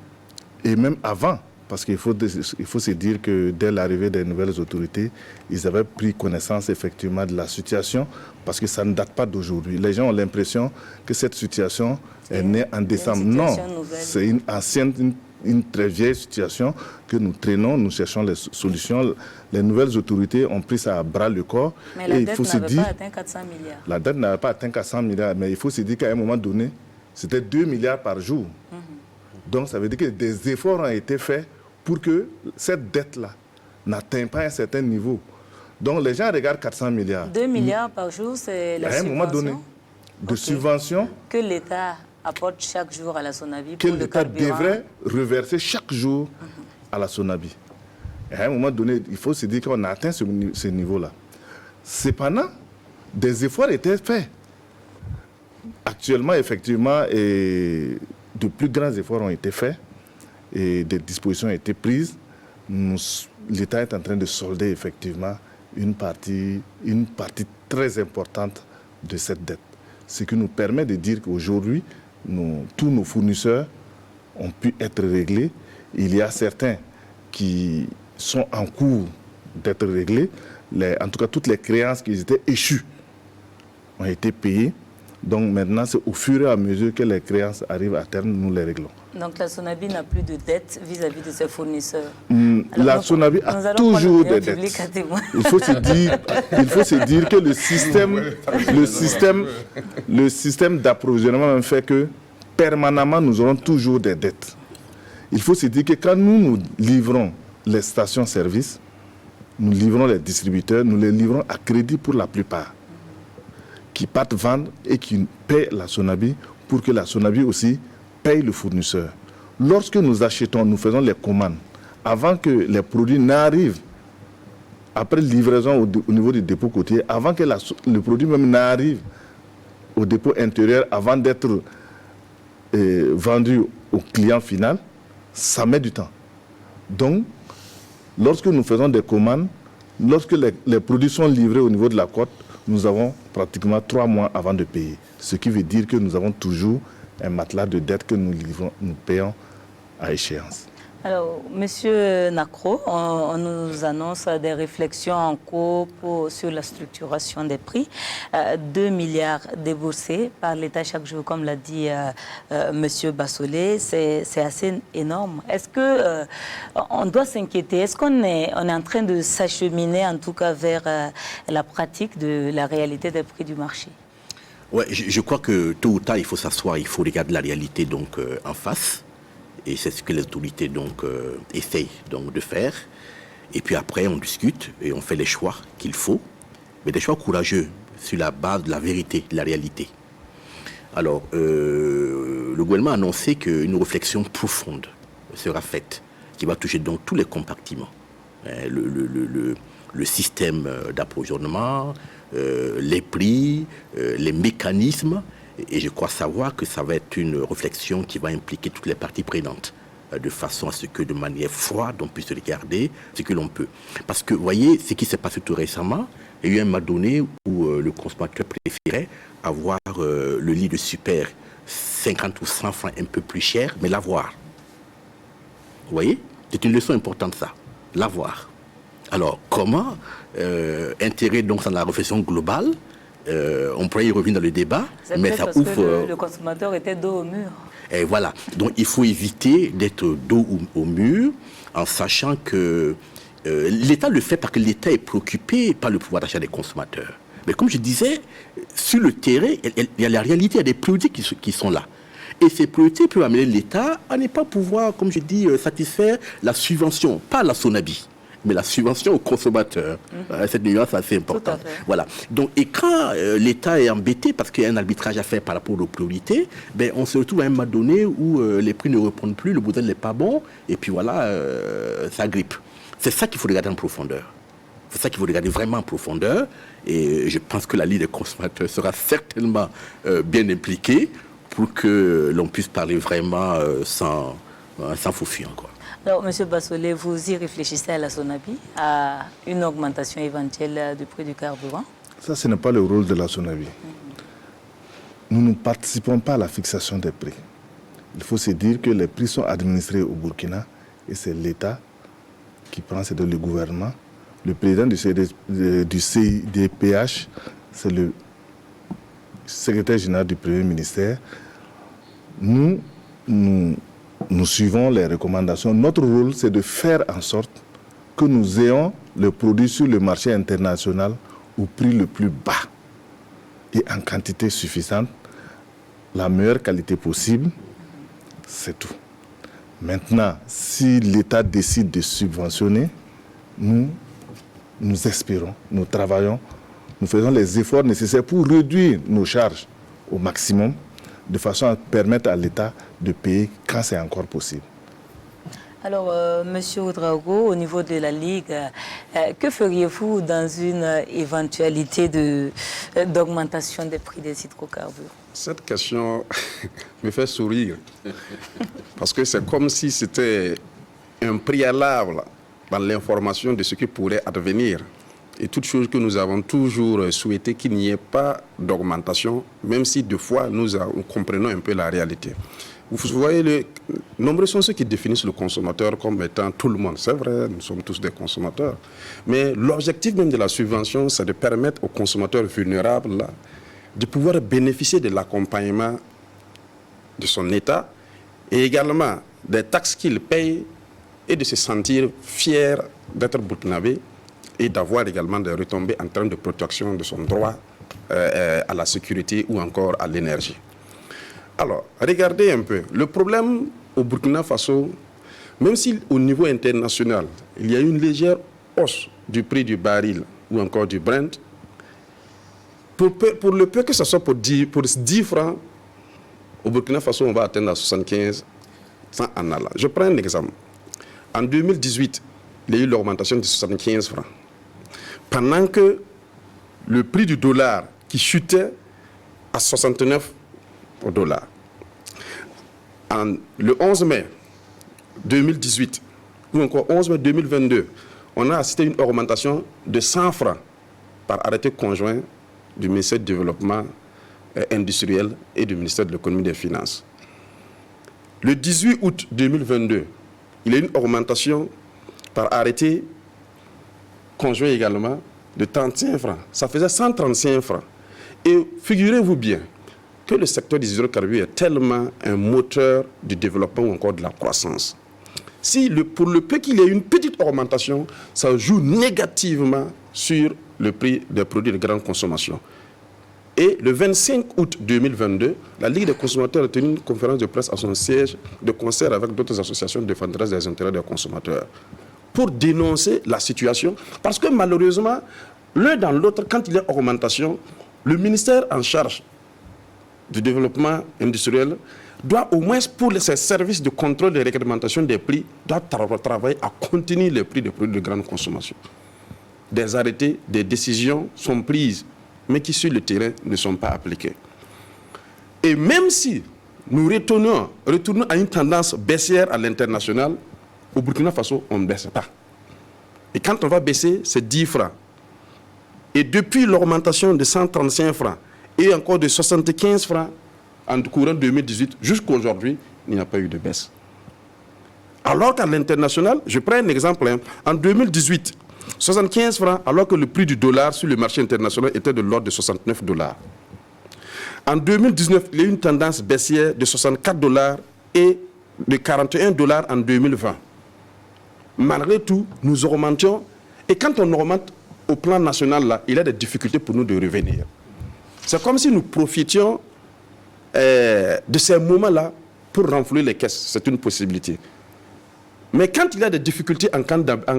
et même avant, parce qu'il faut se dire que dès l'arrivée des nouvelles autorités, ils avaient pris connaissance effectivement de la situation, parce que ça ne date pas d'aujourd'hui. Les gens ont l'impression que cette situation est née en décembre. Non, c'est une ancienne, une très vieille situation que nous traînons, nous cherchons les solutions. Les nouvelles autorités ont pris ça à bras le corps.
Mais la dette n'avait pas atteint 400 milliards.
La dette n'avait pas atteint 400 milliards, mais il faut se dire qu'à un moment donné, c'était 2 milliards par jour. Donc ça veut dire que des efforts ont été faits pour que cette dette-là n'atteigne pas un certain niveau. Donc les gens regardent 400 milliards.
2 milliards par jour, c'est la subvention?
À un moment donné, de subvention
que l'État apporte chaque jour à la Sonabi
que
pour le carburant.
l'État devrait reverser chaque jour à la Sonabi. Et à un moment donné, il faut se dire qu'on a atteint ce niveau-là. Cependant, des efforts étaient faits. Actuellement, effectivement, de plus grands efforts ont été faits et des dispositions ont été prises. L'État est en train de solder effectivement une partie très importante de cette dette. Ce qui nous permet de dire qu'aujourd'hui, tous nos fournisseurs ont pu être réglés. Il y a certains qui sont en cours d'être réglés. En tout cas, toutes les créances qui étaient échues ont été payées. Donc maintenant, c'est au fur et à mesure que les créances arrivent à terme, nous les réglons.
Donc la Sonabi n'a plus de dettes vis-à-vis de ses fournisseurs.
La Sonabi a toujours des dettes. Il faut se dire que le système d'approvisionnement fait que permanemment, nous aurons toujours des dettes. Il faut se dire que quand nous livrons les stations-service, nous livrons les distributeurs, nous les livrons à crédit pour la plupart, qui partent vendre et qui paient la Sonabi pour que la Sonabi aussi paye le fournisseur. Lorsque nous achetons, nous faisons les commandes, avant que les produits n'arrivent après livraison au niveau du dépôt côtier, avant que le produit même n'arrive au dépôt intérieur, avant d'être vendu au client final, ça met du temps. Donc, lorsque nous faisons des commandes, lorsque les produits sont livrés au niveau de la côte, nous avons pratiquement 3 mois avant de payer. Ce qui veut dire que nous avons toujours un matelas de dettes que nous payons à échéance.
Alors, Monsieur Nacro, on nous annonce des réflexions en cours sur la structuration des prix. 2 milliards déboursés par l'État chaque jour, comme l'a dit Monsieur Bassolé, c'est assez énorme. Est-ce qu'on doit s'inquiéter? Est-ce qu'on est en train de s'acheminer, en tout cas, vers la pratique de la réalité des prix du marché?
Ouais, je crois que tôt ou tard, il faut s'asseoir, il faut regarder la réalité donc, en face. Et c'est ce que les autorités donc, essayent donc, de faire. Et puis après, on discute et on fait les choix qu'il faut, mais des choix courageux sur la base de la vérité, de la réalité. Alors, le gouvernement a annoncé qu'une réflexion profonde sera faite, qui va toucher donc tous les compartiments. Le système d'approvisionnement, les prix, les mécanismes. Et je crois savoir que ça va être une réflexion qui va impliquer toutes les parties prenantes, de façon à ce que de manière froide, on puisse regarder ce que l'on peut. Parce que, vous voyez, ce qui s'est passé tout récemment, il y a eu un moment donné où le consommateur préférait avoir le lit de super 50 ou 100 francs un peu plus cher, mais l'avoir. Vous voyez? C'est une leçon importante, ça. L'avoir. Alors, comment intégrer donc dans la réflexion globale? On pourrait y revenir dans le débat, mais ça ouvre...
Que le consommateur était dos au mur.
Et voilà. Donc, il faut éviter d'être dos au mur en sachant que l'État le fait parce que l'État est préoccupé par le pouvoir d'achat des consommateurs. Mais comme je disais, sur le terrain, il y a la réalité, il y a des priorités qui sont là. Et ces priorités peuvent amener l'État à ne pas pouvoir, comme je dis, satisfaire la subvention, pas la SONABI, mais la subvention aux consommateurs. Cette nuance est assez importante. Voilà. Donc, et quand l'État est embêté parce qu'il y a un arbitrage à faire par rapport aux priorités, ben, on se retrouve à un moment donné où les prix ne répondent plus, le modèle n'est pas bon, et puis voilà, ça grippe. C'est ça qu'il faut regarder en profondeur. C'est ça qu'il faut regarder vraiment en profondeur. Et je pense que la Ligue des consommateurs sera certainement bien impliquée pour que l'on puisse parler vraiment sans faux fuyant, quoi.
Alors, M. Bassolé, vous y réfléchissez à la SONABI, à une augmentation éventuelle du prix du carburant?
Ça, ce n'est pas le rôle de la SONABI. Nous ne participons pas à la fixation des prix. Il faut se dire que les prix sont administrés au Burkina et c'est l'État qui prend, c'est le gouvernement. Le président du CIDPH, c'est le secrétaire général du Premier ministère. Nous suivons les recommandations. Notre rôle, c'est de faire en sorte que nous ayons le produit sur le marché international au prix le plus bas et en quantité suffisante, la meilleure qualité possible, c'est tout. Maintenant, si l'État décide de subventionner, nous espérons, nous travaillons, nous faisons les efforts nécessaires pour réduire nos charges au maximum, de façon à permettre à l'État de payer quand c'est encore possible.
Alors, Monsieur Ouedraogo, au niveau de la Ligue, que feriez-vous dans une éventualité d'augmentation des prix des hydrocarbures?
Cette question me fait sourire, parce que c'est comme si c'était un préalable dans l'information de ce qui pourrait advenir. Et toute chose que nous avons toujours souhaité qu'il n'y ait pas d'augmentation, même si deux fois nous comprenons un peu la réalité. Vous voyez, nombreux sont ceux qui définissent le consommateur comme étant tout le monde. C'est vrai, nous sommes tous des consommateurs. Mais l'objectif même de la subvention, c'est de permettre aux consommateurs vulnérables là, de pouvoir bénéficier de l'accompagnement de son État et également des taxes qu'il paye et de se sentir fier d'être burkinabé et d'avoir également des retombées en termes de protection de son droit à la sécurité ou encore à l'énergie. Alors, regardez un peu. Le problème au Burkina Faso, même si au niveau international, il y a une légère hausse du prix du baril ou encore du Brent, pour le peu que ce soit pour 10 francs, au Burkina Faso, on va atteindre à 75 sans en allant. Je prends un exemple. En 2018, il y a eu l'augmentation de 75 francs. pendant que le prix du dollar qui chutait à 69 au dollar. Le 11 mai 2018, ou encore 11 mai 2022, on a assisté à une augmentation de 100 francs par arrêté conjoint du ministère du Développement industriel et du ministère de l'Économie et des Finances. Le 18 août 2022, il y a une augmentation par arrêté conjoint également de 35 francs. Ça faisait 135 francs. Et figurez-vous bien que le secteur des hydrocarbures est tellement un moteur du développement ou encore de la croissance. Si pour le peu qu'il y ait une petite augmentation, ça joue négativement sur le prix des produits de grande consommation. Et le 25 août 2022, la Ligue des consommateurs a tenu une conférence de presse à son siège de concert avec d'autres associations défenderesse des intérêts des consommateurs pour dénoncer la situation. Parce que malheureusement, l'un dans l'autre, quand il y a augmentation, le ministère en charge du développement industriel doit au moins pour ses services de contrôle et réglementation des prix, doit travailler à contenir les prix des produits de grande consommation. Des arrêtés, des décisions sont prises, mais qui sur le terrain ne sont pas appliquées. Et même si nous retournons à une tendance baissière à l'international, au Burkina Faso, on ne baisse pas. Et quand on va baisser, c'est 10 francs. Et depuis l'augmentation de 135 francs et encore de 75 francs en courant 2018 jusqu'à aujourd'hui, il n'y a pas eu de baisse. Alors qu'à l'international, je prends un exemple, en 2018, 75 francs, alors que le prix du dollar sur le marché international était de l'ordre de 69 $. En 2019, il y a eu une tendance baissière de 64 $ et de 41 $ en 2020. Malgré tout, nous augmentions. Et quand on augmente au plan national, là, il y a des difficultés pour nous de revenir. C'est comme si nous profitions de ces moments-là pour renflouer les caisses. C'est une possibilité. Mais quand il y a des difficultés en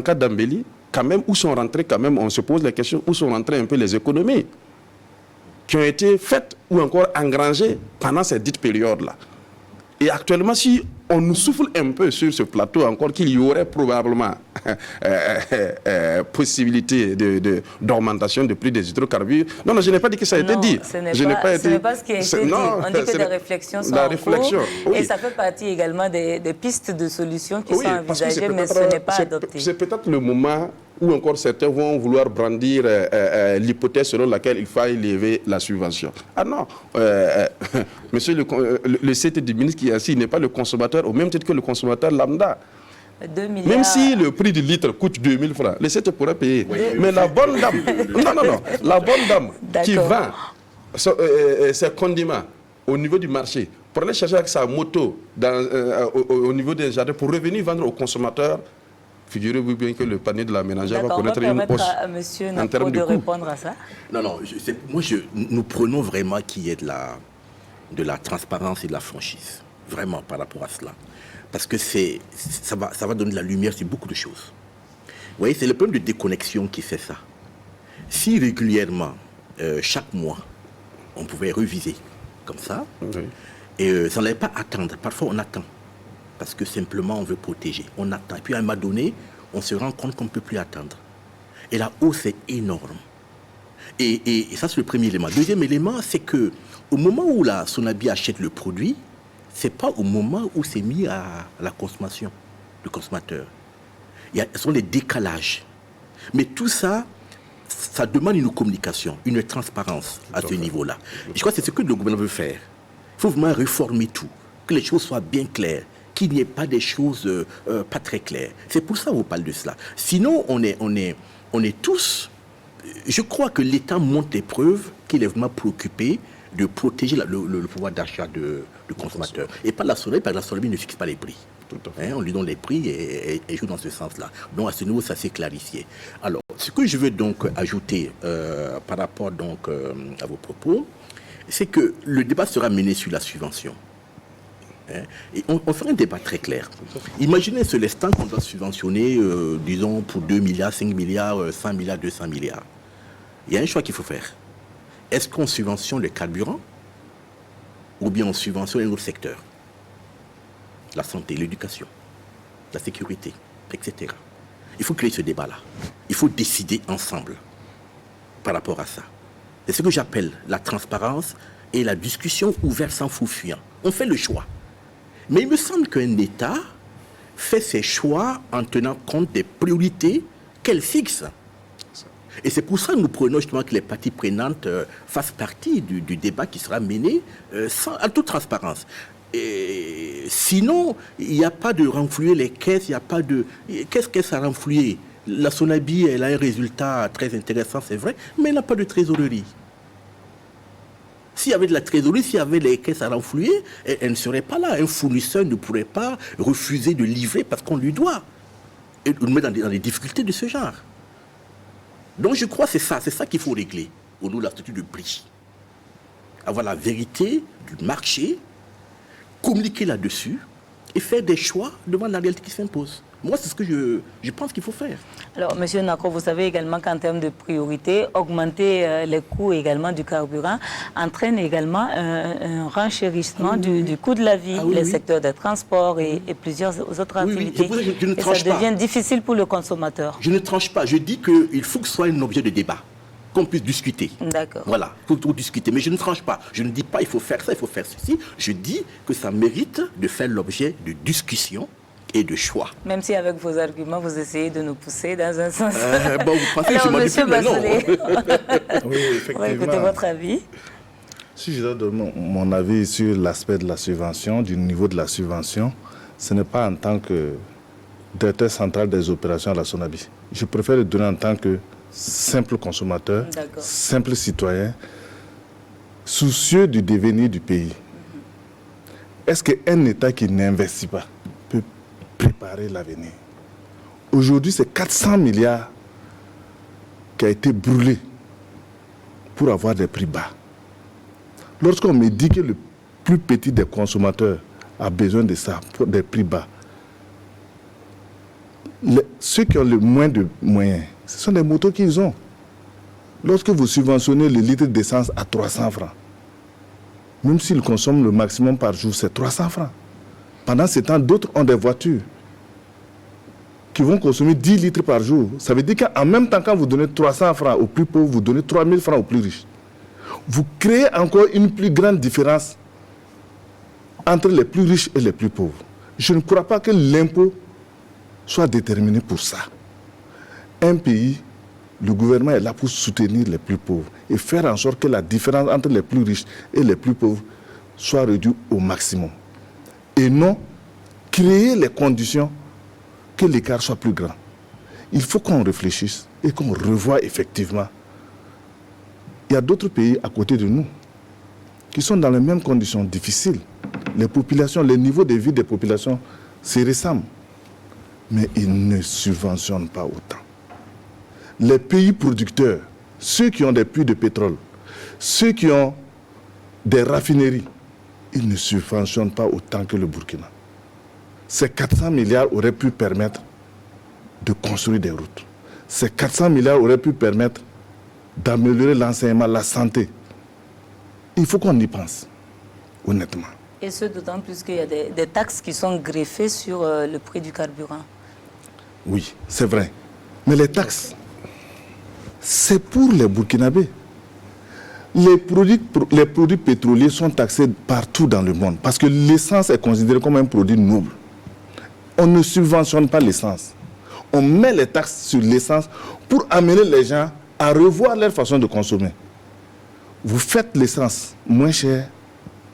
cas d'embellie, quand même, où sont rentrées, quand même, on se pose la question, où sont rentrées un peu les économies qui ont été faites ou encore engrangées pendant cette dite période-là. Et actuellement, si on nous souffle un peu sur ce plateau encore qu'il y aurait probablement possibilité d'augmentation du prix des hydrocarbures. Non, je n'ai pas dit que ça a été dit.
Ce n'est pas ce qui a été dit. On dit que des réflexions sont en cours. Oui. Et ça fait partie également des pistes de solutions qui sont envisagées, mais ce n'est pas adopté. C'est
peut-être le moment où encore certains vont vouloir brandir l'hypothèse selon laquelle il faille lever la subvention. Ah non, monsieur le CT du ministre qui est assis n'est pas le consommateur au même titre que le consommateur lambda.
2 milliards.
Même si le prix du litre coûte 2000 francs, le CT pourrait payer. Oui. Mais la bonne dame, la bonne dame qui vend ses condiments au niveau du marché, pour aller chercher avec sa moto au niveau des jardins, pour revenir vendre aux consommateurs, figurez-vous bien que le panier de la ménagère va connaître une hausse.
À monsieur Napo de répondre à ça.
Non, nous prenons vraiment qu'il y ait de la transparence et de la franchise, vraiment par rapport à cela. Parce que ça va donner de la lumière sur beaucoup de choses. Vous voyez, c'est le problème de déconnexion qui fait ça. Si régulièrement, chaque mois, on pouvait reviser comme ça, et ça n'allait pas attendre. Parfois, on attend. Parce que simplement, on veut protéger. On attend. Et puis, à un moment donné, on se rend compte qu'on ne peut plus attendre. Et la hausse est énorme. Et ça, c'est le premier élément. Deuxième élément, c'est que au moment où la Sonabi achète le produit, ce n'est pas au moment où c'est mis à la consommation du consommateur. Ce sont des décalages. Mais tout ça, ça demande une communication, une transparence à ce niveau-là. Et je crois que c'est ce que le gouvernement veut faire. Il faut vraiment réformer tout, que les choses soient bien claires, qu'il n'y ait pas des choses pas très claires. C'est pour ça qu'on parle de cela. Sinon, on est tous... Je crois que l'État montre des preuves qu'il est vraiment préoccupé de protéger le pouvoir d'achat du consommateur. Et pas la Sonabi, parce que la Sonabi ne fixe pas les prix. On lui donne les prix et joue dans ce sens-là. Donc à ce niveau, ça s'est clarifié. Alors, ce que je veux donc ajouter par rapport donc, à vos propos, c'est que le débat sera mené sur la subvention. Et on fera un débat très clair. Imaginez ce l'instant qu'on doit subventionner, disons, pour 2 milliards, 5 milliards, 100 milliards, 200 milliards. Il y a un choix qu'il faut faire. Est-ce qu'on subventionne le carburant ou bien on subventionne un autre secteur? La santé, l'éducation, la sécurité, etc. Il faut créer ce débat-là. Il faut décider ensemble. par rapport à ça. C'est ce que j'appelle la transparence et la discussion ouverte sans fou fuyant. On fait le choix. Mais il me semble qu'un État fait ses choix en tenant compte des priorités qu'elle fixe. Et c'est pour ça que nous prenons justement que les parties prenantes fassent partie du débat qui sera mené en toute transparence. Et sinon, il n'y a pas de renflouer les caisses, il n'y a pas de... Qu'est-ce à renflouer? La Sonabi, elle a un résultat très intéressant, c'est vrai, mais elle n'a pas de trésorerie. S'il y avait de la trésorerie, s'il y avait les caisses à renflouer, elle ne serait pas là. Un fournisseur ne pourrait pas refuser de livrer parce qu'on lui doit. Et nous mettre dans des difficultés de ce genre. Donc je crois que c'est ça qu'il faut régler au niveau de la structure de prix. Avoir la vérité du marché, communiquer là-dessus et faire des choix devant la réalité qui s'impose. Moi, c'est ce que je pense qu'il faut faire.
Alors, M. Nako, vous savez également qu'en termes de priorité, augmenter les coûts également du carburant entraîne également un renchérissement du coût de la vie, les secteurs des transports et plusieurs autres activités.
Je ne tranche pas.
Ça devient difficile pour le consommateur.
Je ne tranche pas. Je dis qu'il faut que ce soit un objet de débat, qu'on puisse discuter.
D'accord.
Voilà, pour discuter. Mais je ne tranche pas. Je ne dis pas il faut faire ça, il faut faire ceci. Je dis que ça mérite de faire l'objet de discussion et de choix.
Même si avec vos arguments, vous essayez de nous pousser dans un sens.
Bon, vous pensez que je
Monsieur
manipule,
Oui, effectivement.
On va écouter votre avis.
Si je dois donner mon avis sur l'aspect de la subvention, du niveau de la subvention, ce n'est pas en tant que directeur central des opérations à la Sonabi. Je préfère le donner en tant que simple consommateur, simple citoyen, soucieux du devenir du pays. Est-ce qu'un État qui n'investit pas peut préparer l'avenir? Aujourd'hui, c'est 400 milliards qui a été brûlé pour avoir des prix bas. Lorsqu'on me dit que le plus petit des consommateurs a besoin de ça, pour des prix bas, ceux qui ont le moins de moyens, ce sont les motos qu'ils ont. Lorsque vous subventionnez le litre d'essence à 300 francs, même s'ils consomment le maximum par jour, c'est 300 francs. Pendant ce temps, d'autres ont des voitures qui vont consommer 10 litres par jour. Ça veut dire qu'en même temps, quand vous donnez 300 francs aux plus pauvres, vous donnez 3000 francs aux plus riches. Vous créez encore une plus grande différence entre les plus riches et les plus pauvres. Je ne crois pas que l'impôt soit déterminé pour ça. Un pays, le gouvernement est là pour soutenir les plus pauvres et faire en sorte que la différence entre les plus riches et les plus pauvres soit réduite au maximum. Et non créer les conditions que l'écart soit plus grand. Il faut qu'on réfléchisse et qu'on revoie effectivement. Il y a d'autres pays à côté de nous qui sont dans les mêmes conditions difficiles. Les populations, les niveaux de vie des populations se ressemblent. Mais ils ne subventionnent pas autant. Les pays producteurs, ceux qui ont des puits de pétrole, ceux qui ont des raffineries, ils ne subventionnent pas autant que le Burkina. Ces 400 milliards auraient pu permettre de construire des routes. Ces 400 milliards auraient pu permettre d'améliorer l'enseignement, la santé. Il faut qu'on y pense, honnêtement.
Et ce, d'autant plus qu'il y a des taxes qui sont greffées sur le prix du carburant.
Oui, c'est vrai. Mais les taxes, c'est pour les Burkinabés. Les produits pétroliers sont taxés partout dans le monde parce que l'essence est considérée comme un produit noble. On ne subventionne pas l'essence. On met les taxes sur l'essence pour amener les gens à revoir leur façon de consommer. Vous faites l'essence moins chère,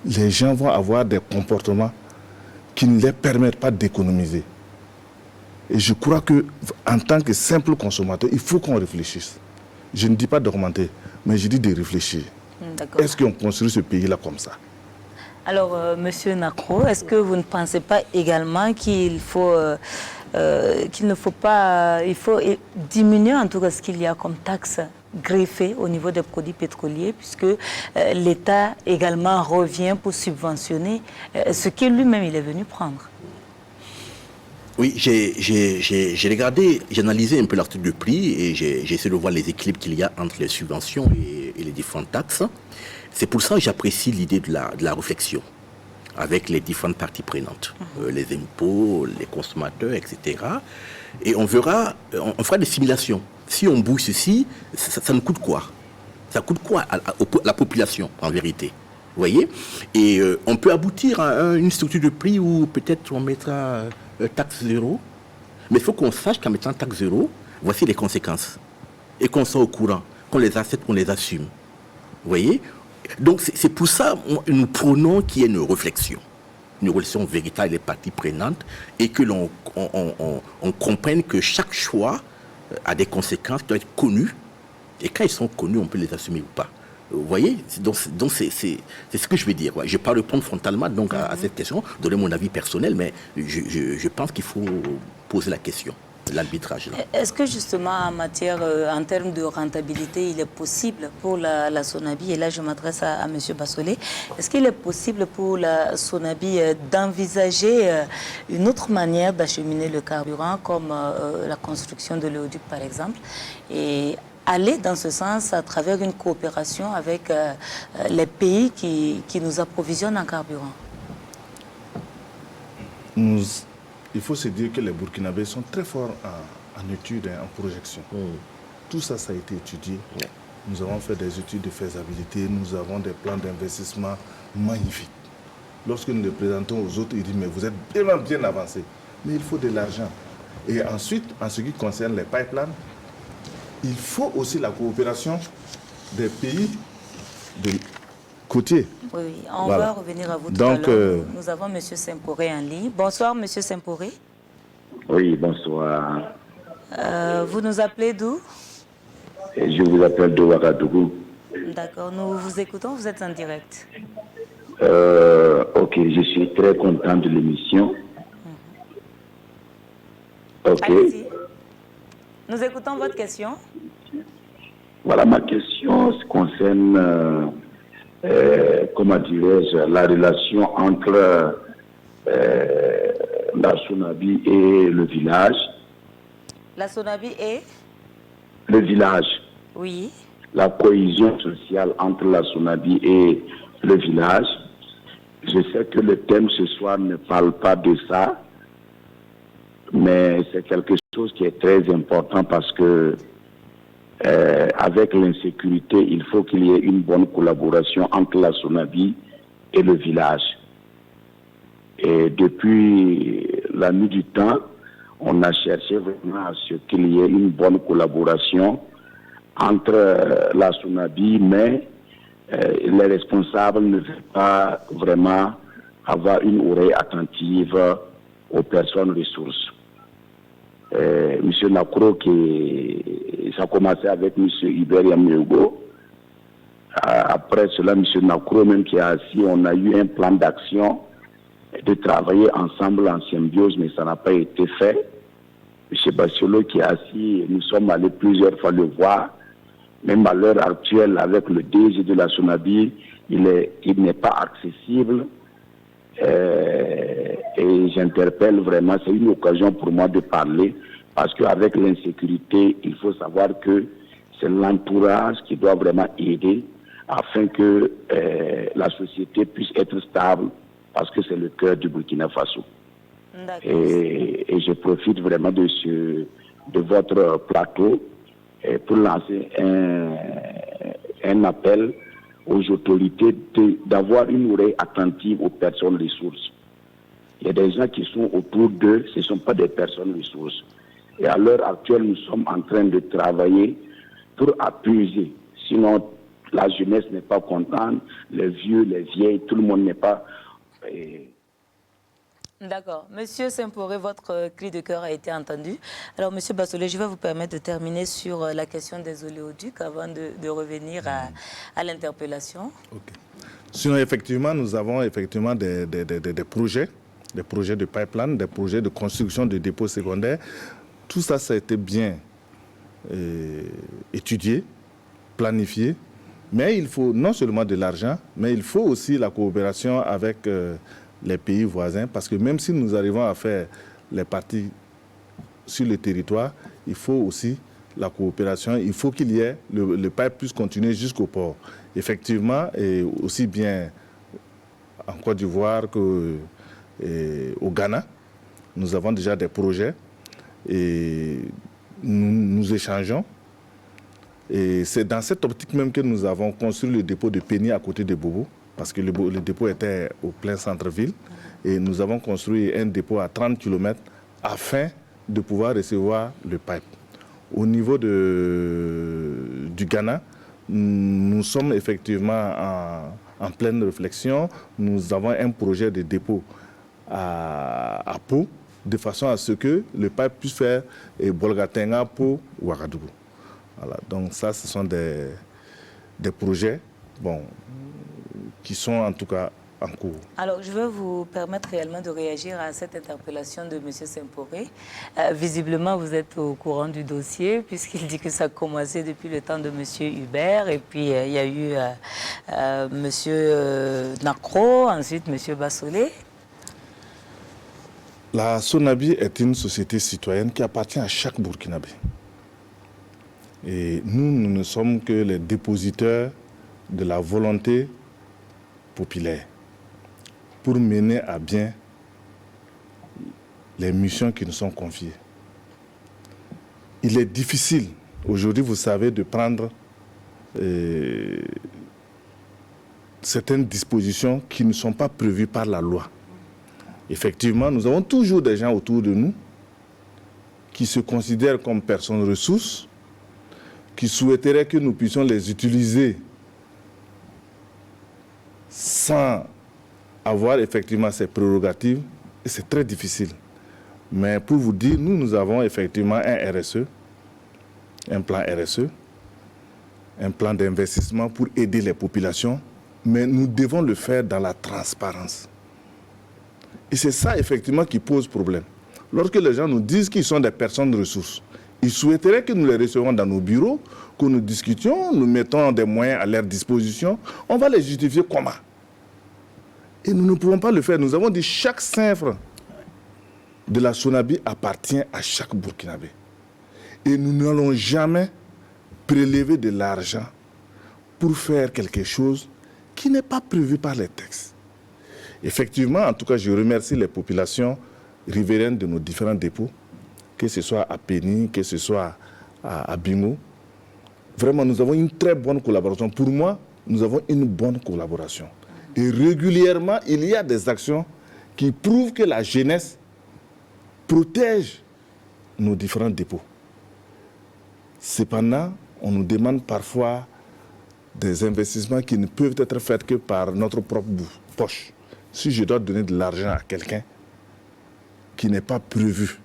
les gens vont avoir des comportements qui ne les permettent pas d'économiser. Et je crois qu'en tant que simple consommateur, il faut qu'on réfléchisse. Je ne dis pas d'augmenter, mais je dis de réfléchir. Est-ce qu'on construit ce pays-là comme ça?
Alors, Monsieur Nako, est-ce que vous ne pensez pas également qu'il faut, il faut diminuer en tout cas ce qu'il y a comme taxe greffée au niveau des produits pétroliers, puisque l'État également revient pour subventionner ce qu'il lui-même il est venu prendre?
Oui, j'ai regardé, j'ai analysé un peu l'article de prix et j'ai essayé de voir les équilibres qu'il y a entre les subventions et les différentes taxes. C'est pour ça que j'apprécie l'idée de la réflexion avec les différentes parties prenantes, les impôts, les consommateurs, etc. Et on verra, on fera des simulations. Si on bouge ceci, ça nous coûte quoi? Ça coûte quoi à la population, en vérité? Vous voyez? Et on peut aboutir à une structure de prix où peut-être on mettra taxe zéro. Mais il faut qu'on sache qu'en mettant taxe zéro, voici les conséquences. Et qu'on soit au courant, qu'on les accepte, qu'on les assume. Vous voyez? Donc c'est pour ça que nous prônons qu'il y ait une réflexion véritable des parties prenantes et que l'on comprenne que chaque choix a des conséquences qui doivent être connues. Et quand ils sont connus, on peut les assumer ou pas. Vous voyez? Donc c'est ce que je veux dire. Je ne vais pas répondre frontalement donc, à cette question, donner mon avis personnel, mais je pense qu'il faut poser la question. L'arbitrage.
Est-ce que justement en termes de rentabilité, il est possible pour la Sonabi, et là je m'adresse à M. Bassolé, est-ce qu'il est possible pour la Sonabi d'envisager une autre manière d'acheminer le carburant, comme la construction de l'éoduc par exemple, et aller dans ce sens à travers une coopération avec les pays qui nous approvisionnent en carburant?
Il faut se dire que les Burkinabés sont très forts en études et en projection. Tout ça, ça a été étudié. Nous avons fait des études de faisabilité, nous avons des plans d'investissement magnifiques. Lorsque nous les présentons aux autres, ils disent « mais vous êtes vraiment bien avancés ». Mais il faut de l'argent. Et ensuite, en ce qui concerne les pipelines, il faut aussi la coopération des pays côtiers.
Oui, on va revenir à vous tout à l'heure. Nous avons M. Semporé en ligne. Bonsoir, M. Semporé.
Oui, bonsoir.
Vous nous appelez d'où?
Je vous appelle de Ouagadougou.
D'accord, nous vous écoutons, vous êtes en direct.
Ok, je suis très content de l'émission. Ok.
Allez-y. Nous écoutons votre question.
Voilà, ma question concerne... comment dirais-je, la relation entre la Sonabi et le village.
La Sonabi et
le village.
Oui.
La cohésion sociale entre la Sonabi et le village. Je sais que le thème ce soir ne parle pas de ça, mais c'est quelque chose qui est très important parce que avec l'insécurité, il faut qu'il y ait une bonne collaboration entre la Sonabi et le village. Et depuis la nuit du temps, on a cherché vraiment à ce qu'il y ait une bonne collaboration entre la Sonabi, mais les responsables ne veulent pas vraiment avoir une oreille attentive aux personnes ressources. Monsieur Nakro, ça a commencé avec Monsieur Hubert Yameugo. Après cela, Monsieur Nakro, même qui est assis, on a eu un plan d'action de travailler ensemble en symbiose, mais ça n'a pas été fait. Monsieur Bassiolo qui est assis, nous sommes allés plusieurs fois le voir. Même à l'heure actuelle, avec le DG de la Sonabi, il n'est pas accessible. Et j'interpelle vraiment, c'est une occasion pour moi de parler, parce qu'avec l'insécurité, il faut savoir que c'est l'entourage qui doit vraiment aider afin que la société puisse être stable, parce que c'est le cœur du Burkina Faso. Et je profite vraiment de votre plateau pour lancer un appel aux autorités d'avoir une oreille attentive aux personnes ressources. Il y a des gens qui sont autour d'eux, ce ne sont pas des personnes ressources. Et à l'heure actuelle, nous sommes en train de travailler pour appuyer. Sinon, la jeunesse n'est pas contente, les vieux, les vieilles, tout le monde n'est pas...
D'accord. Monsieur Semporé, votre cri de cœur a été entendu. Alors, Monsieur Bassolé, je vais vous permettre de terminer sur la question des oléoducs avant de revenir à l'interpellation.
Okay. Sinon, effectivement, nous avons effectivement des projets de pipeline, des projets de construction de dépôts secondaires. Tout ça, ça a été bien étudié, planifié. Mais il faut non seulement de l'argent, mais il faut aussi la coopération avec les pays voisins, parce que même si nous arrivons à faire les parties sur le territoire, il faut aussi la coopération, il faut qu'il y ait, le pipe puisse continuer jusqu'au port. Effectivement, et aussi bien en Côte d'Ivoire qu'au Ghana, nous avons déjà des projets et nous échangeons Et c'est dans cette optique même que nous avons construit le dépôt de Pény à côté de Bobo, parce que le dépôt était au plein centre-ville. Et nous avons construit un dépôt à 30 km afin de pouvoir recevoir le pipe. Au niveau du Ghana, nous sommes effectivement en pleine réflexion. Nous avons un projet de dépôt à Pau, de façon à ce que le pipe puisse faire Bolgatenga, Pau, Ouagadougou. Voilà, donc ça, ce sont des projets qui sont en tout cas en cours.
Alors, je vais vous permettre réellement de réagir à cette interpellation de M. Semporé. Visiblement, vous êtes au courant du dossier, puisqu'il dit que ça a commencé depuis le temps de M. Hubert, et puis il y a eu M. Nacro, ensuite M. Bassolé.
La Sonabi est une société citoyenne qui appartient à chaque Burkinabé. Et nous ne sommes que les dépositeurs de la volonté populaire pour mener à bien les missions qui nous sont confiées. Il est difficile, aujourd'hui, vous savez, de prendre certaines dispositions qui ne sont pas prévues par la loi. Effectivement, nous avons toujours des gens autour de nous qui se considèrent comme personnes ressources, qui souhaiteraient que nous puissions les utiliser sans avoir effectivement ces prérogatives, et c'est très difficile. Mais pour vous dire, nous avons effectivement un RSE, un plan RSE, un plan d'investissement pour aider les populations, mais nous devons le faire dans la transparence. Et c'est ça effectivement qui pose problème. Lorsque les gens nous disent qu'ils sont des personnes de ressources, ils souhaiteraient que nous les recevions dans nos bureaux, que nous discutions, nous mettons des moyens à leur disposition. On va les justifier comment? Et nous ne pouvons pas le faire. Nous avons dit que chaque CINFRA de la Sonabi appartient à chaque Burkinabé. Et nous n'allons jamais prélever de l'argent pour faire quelque chose qui n'est pas prévu par les textes. Effectivement, en tout cas, je remercie les populations riveraines de nos différents dépôts, que ce soit à Pény, que ce soit à Bingo. Vraiment, nous avons une très bonne collaboration. Pour moi, nous avons une bonne collaboration. Et régulièrement, il y a des actions qui prouvent que la jeunesse protège nos différents dépôts. Cependant, on nous demande parfois des investissements qui ne peuvent être faits que par notre propre poche. Si je dois donner de l'argent à quelqu'un qui n'est pas prévu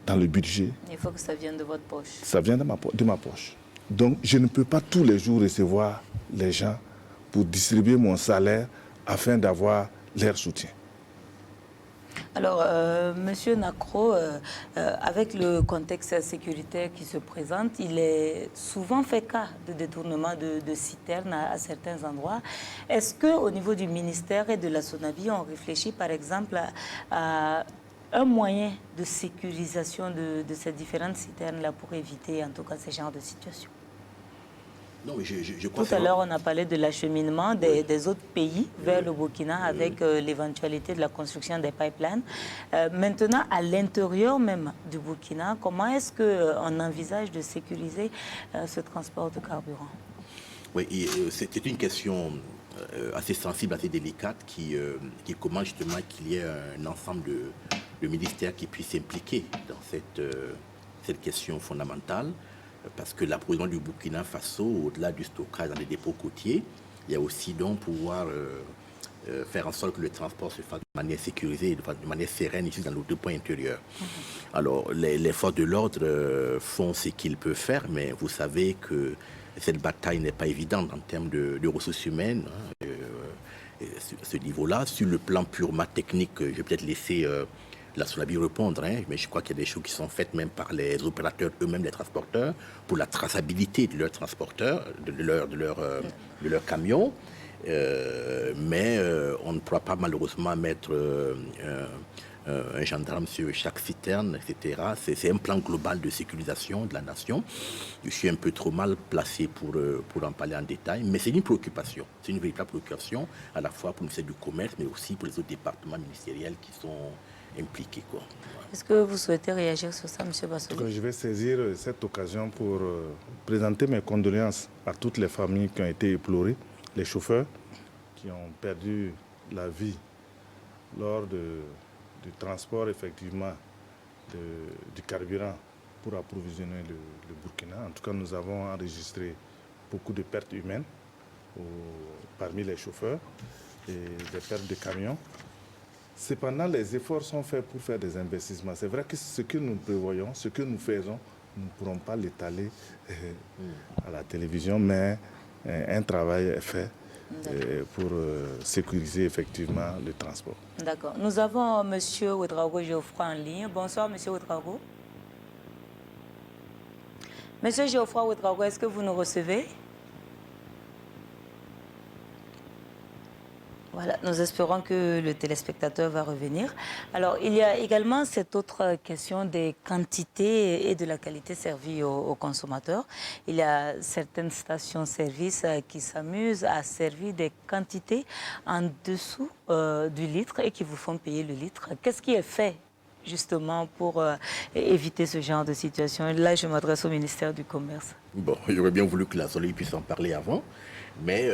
dans le budget,
il faut que ça vienne de votre poche.
Ça vient de ma poche. Donc, je ne peux pas tous les jours recevoir les gens pour distribuer mon salaire afin d'avoir leur soutien.
Alors, Monsieur Nacro, avec le contexte sécuritaire qui se présente, il est souvent fait cas de détournement de citernes à certains endroits. Est-ce qu'au niveau du ministère et de la Sonabi, on réfléchit par exemple à un moyen de sécurisation de ces différentes citernes-là pour éviter en tout cas ces genres de situations?
Non, mais je crois
tout à l'heure, on a parlé de l'acheminement des autres pays vers le Burkina avec l'éventualité de la construction des pipelines. Maintenant, à l'intérieur même du Burkina, comment est-ce qu'on envisage de sécuriser ce transport de carburant?
Oui, c'est une question assez sensible, assez délicate qui commande justement qu'il y ait un ensemble de ministères qui puissent s'impliquer dans cette question fondamentale. Parce que l'approvisionnement du Burkina Faso, au-delà du stockage dans les dépôts côtiers, il y a aussi donc pouvoir faire en sorte que le transport se fasse de manière sécurisée, de manière sereine ici dans nos deux points intérieurs. Alors, les forces de l'ordre font ce qu'ils peuvent faire, mais vous savez que cette bataille n'est pas évidente en termes de ressources humaines. À ce niveau-là, sur le plan purement technique, je vais peut-être laisser la Sonabi répondre, mais je crois qu'il y a des choses qui sont faites même par les opérateurs eux-mêmes, les transporteurs, pour la traçabilité de leurs transporteurs, de leurs camions. Mais on ne pourra pas malheureusement mettre un gendarme sur chaque citerne, etc. C'est un plan global de sécurisation de la nation. Je suis un peu trop mal placé pour en parler en détail, mais c'est une préoccupation. C'est une véritable préoccupation, à la fois pour le ministère du Commerce, mais aussi pour les autres départements ministériels qui sont impliqués, quoi.
Est-ce que vous souhaitez réagir sur ça, M. Bassoli?
Je vais saisir cette occasion pour présenter mes condoléances à toutes les familles qui ont été éplorées, les chauffeurs qui ont perdu la vie lors du transport effectivement du carburant pour approvisionner le Burkina. En tout cas, nous avons enregistré beaucoup de pertes humaines parmi les chauffeurs et des pertes de camions. Cependant, les efforts sont faits pour faire des investissements. C'est vrai que ce que nous prévoyons, ce que nous faisons, nous ne pourrons pas l'étaler à la télévision, mais un travail est fait pour sécuriser effectivement le transport.
D'accord. Nous avons M. Ouedraogo Geoffroy en ligne. Bonsoir, M. Ouedraogo. M. Geoffroy Ouedraogo, est-ce que vous nous recevez? Voilà, nous espérons que le téléspectateur va revenir. Alors, il y a également cette autre question des quantités et de la qualité servie aux consommateurs. Il y a certaines stations-service qui s'amusent à servir des quantités en dessous du litre et qui vous font payer le litre. Qu'est-ce qui est fait justement pour éviter ce genre de situation? Là, je m'adresse au ministère du Commerce.
Bon, j'aurais bien voulu que la Soleil puisse en parler avant, mais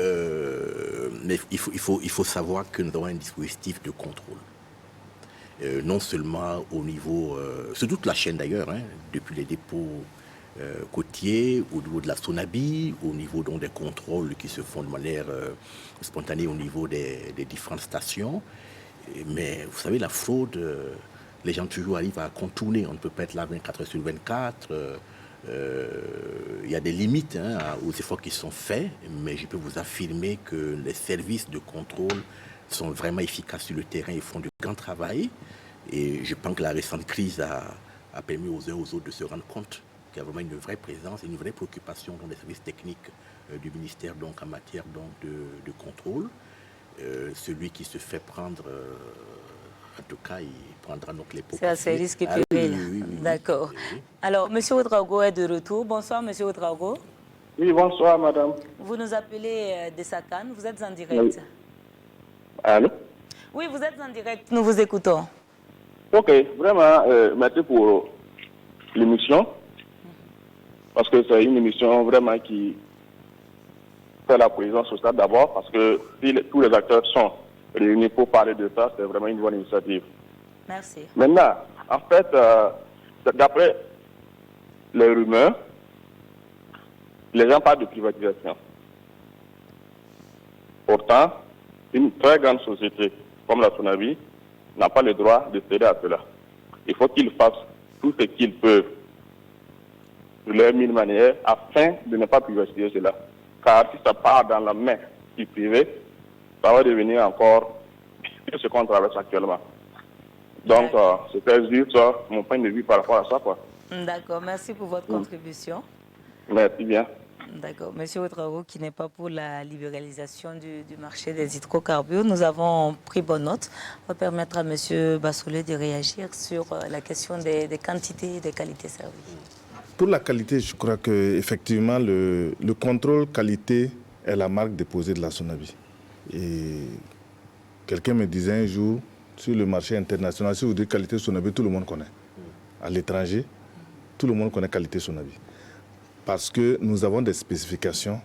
il faut savoir que nous avons un dispositif de contrôle. Non seulement au niveau, sur toute la chaîne d'ailleurs, hein, depuis les dépôts côtiers, au niveau de la Sonabi, au niveau donc, des contrôles qui se font de manière spontanée au niveau des différentes stations. Mais vous savez, la fraude, les gens toujours arrivent à contourner. On ne peut pas être là 24 heures sur 24. Il y a des limites aux efforts qui sont faits, mais je peux vous affirmer que les services de contrôle sont vraiment efficaces sur le terrain et font du grand travail. Et je pense que la récente crise a permis aux uns aux autres de se rendre compte qu'il y a vraiment une vraie présence et une vraie préoccupation dans les services techniques du ministère donc, en matière donc, de contrôle. Celui qui se fait prendre... En tout cas, il prendra donc les pots.
C'est un service qui est privé. Oui. D'accord. Oui. Alors, M. Ouedraogo est de retour. Bonsoir, M. Ouedraogo.
Oui, bonsoir, madame.
Vous nous appelez de Sakane. Vous êtes en direct. Oui.
Allô?
Oui, vous êtes en direct. Nous vous écoutons.
Ok, vraiment, merci pour l'émission. Parce que c'est une émission vraiment qui fait la cohésion sociale d'abord. Parce que si tous les acteurs sont réunis pour parler de ça, c'est vraiment une bonne initiative.
Merci.
Maintenant, en fait, d'après les rumeurs, les gens parlent de privatisation. Pourtant, une très grande société comme la Sonabi n'a pas le droit de céder à cela. Il faut qu'ils fassent tout ce qu'ils peuvent de leur mille manières afin de ne pas privatiser cela. Car si ça part dans la main du privé, ça va devenir encore ce qu'on traverse actuellement. Donc, c'était juste mon point de vue par rapport à ça, quoi.
D'accord, merci pour votre contribution.
Merci bien.
D'accord. Monsieur Ouedraogo, qui n'est pas pour la libéralisation du marché des hydrocarbures, nous avons pris bonne note. On va permettre à Monsieur Bassoli de réagir sur la question des quantités et des qualités servies.
Pour la qualité, je crois qu'effectivement, le contrôle qualité est la marque déposée de la Sonabi. Et quelqu'un me disait un jour, sur le marché international, si vous dites qualité Sonabi, tout le monde connaît. À l'étranger, tout le monde connaît qualité Sonabi. Parce que nous avons des spécifications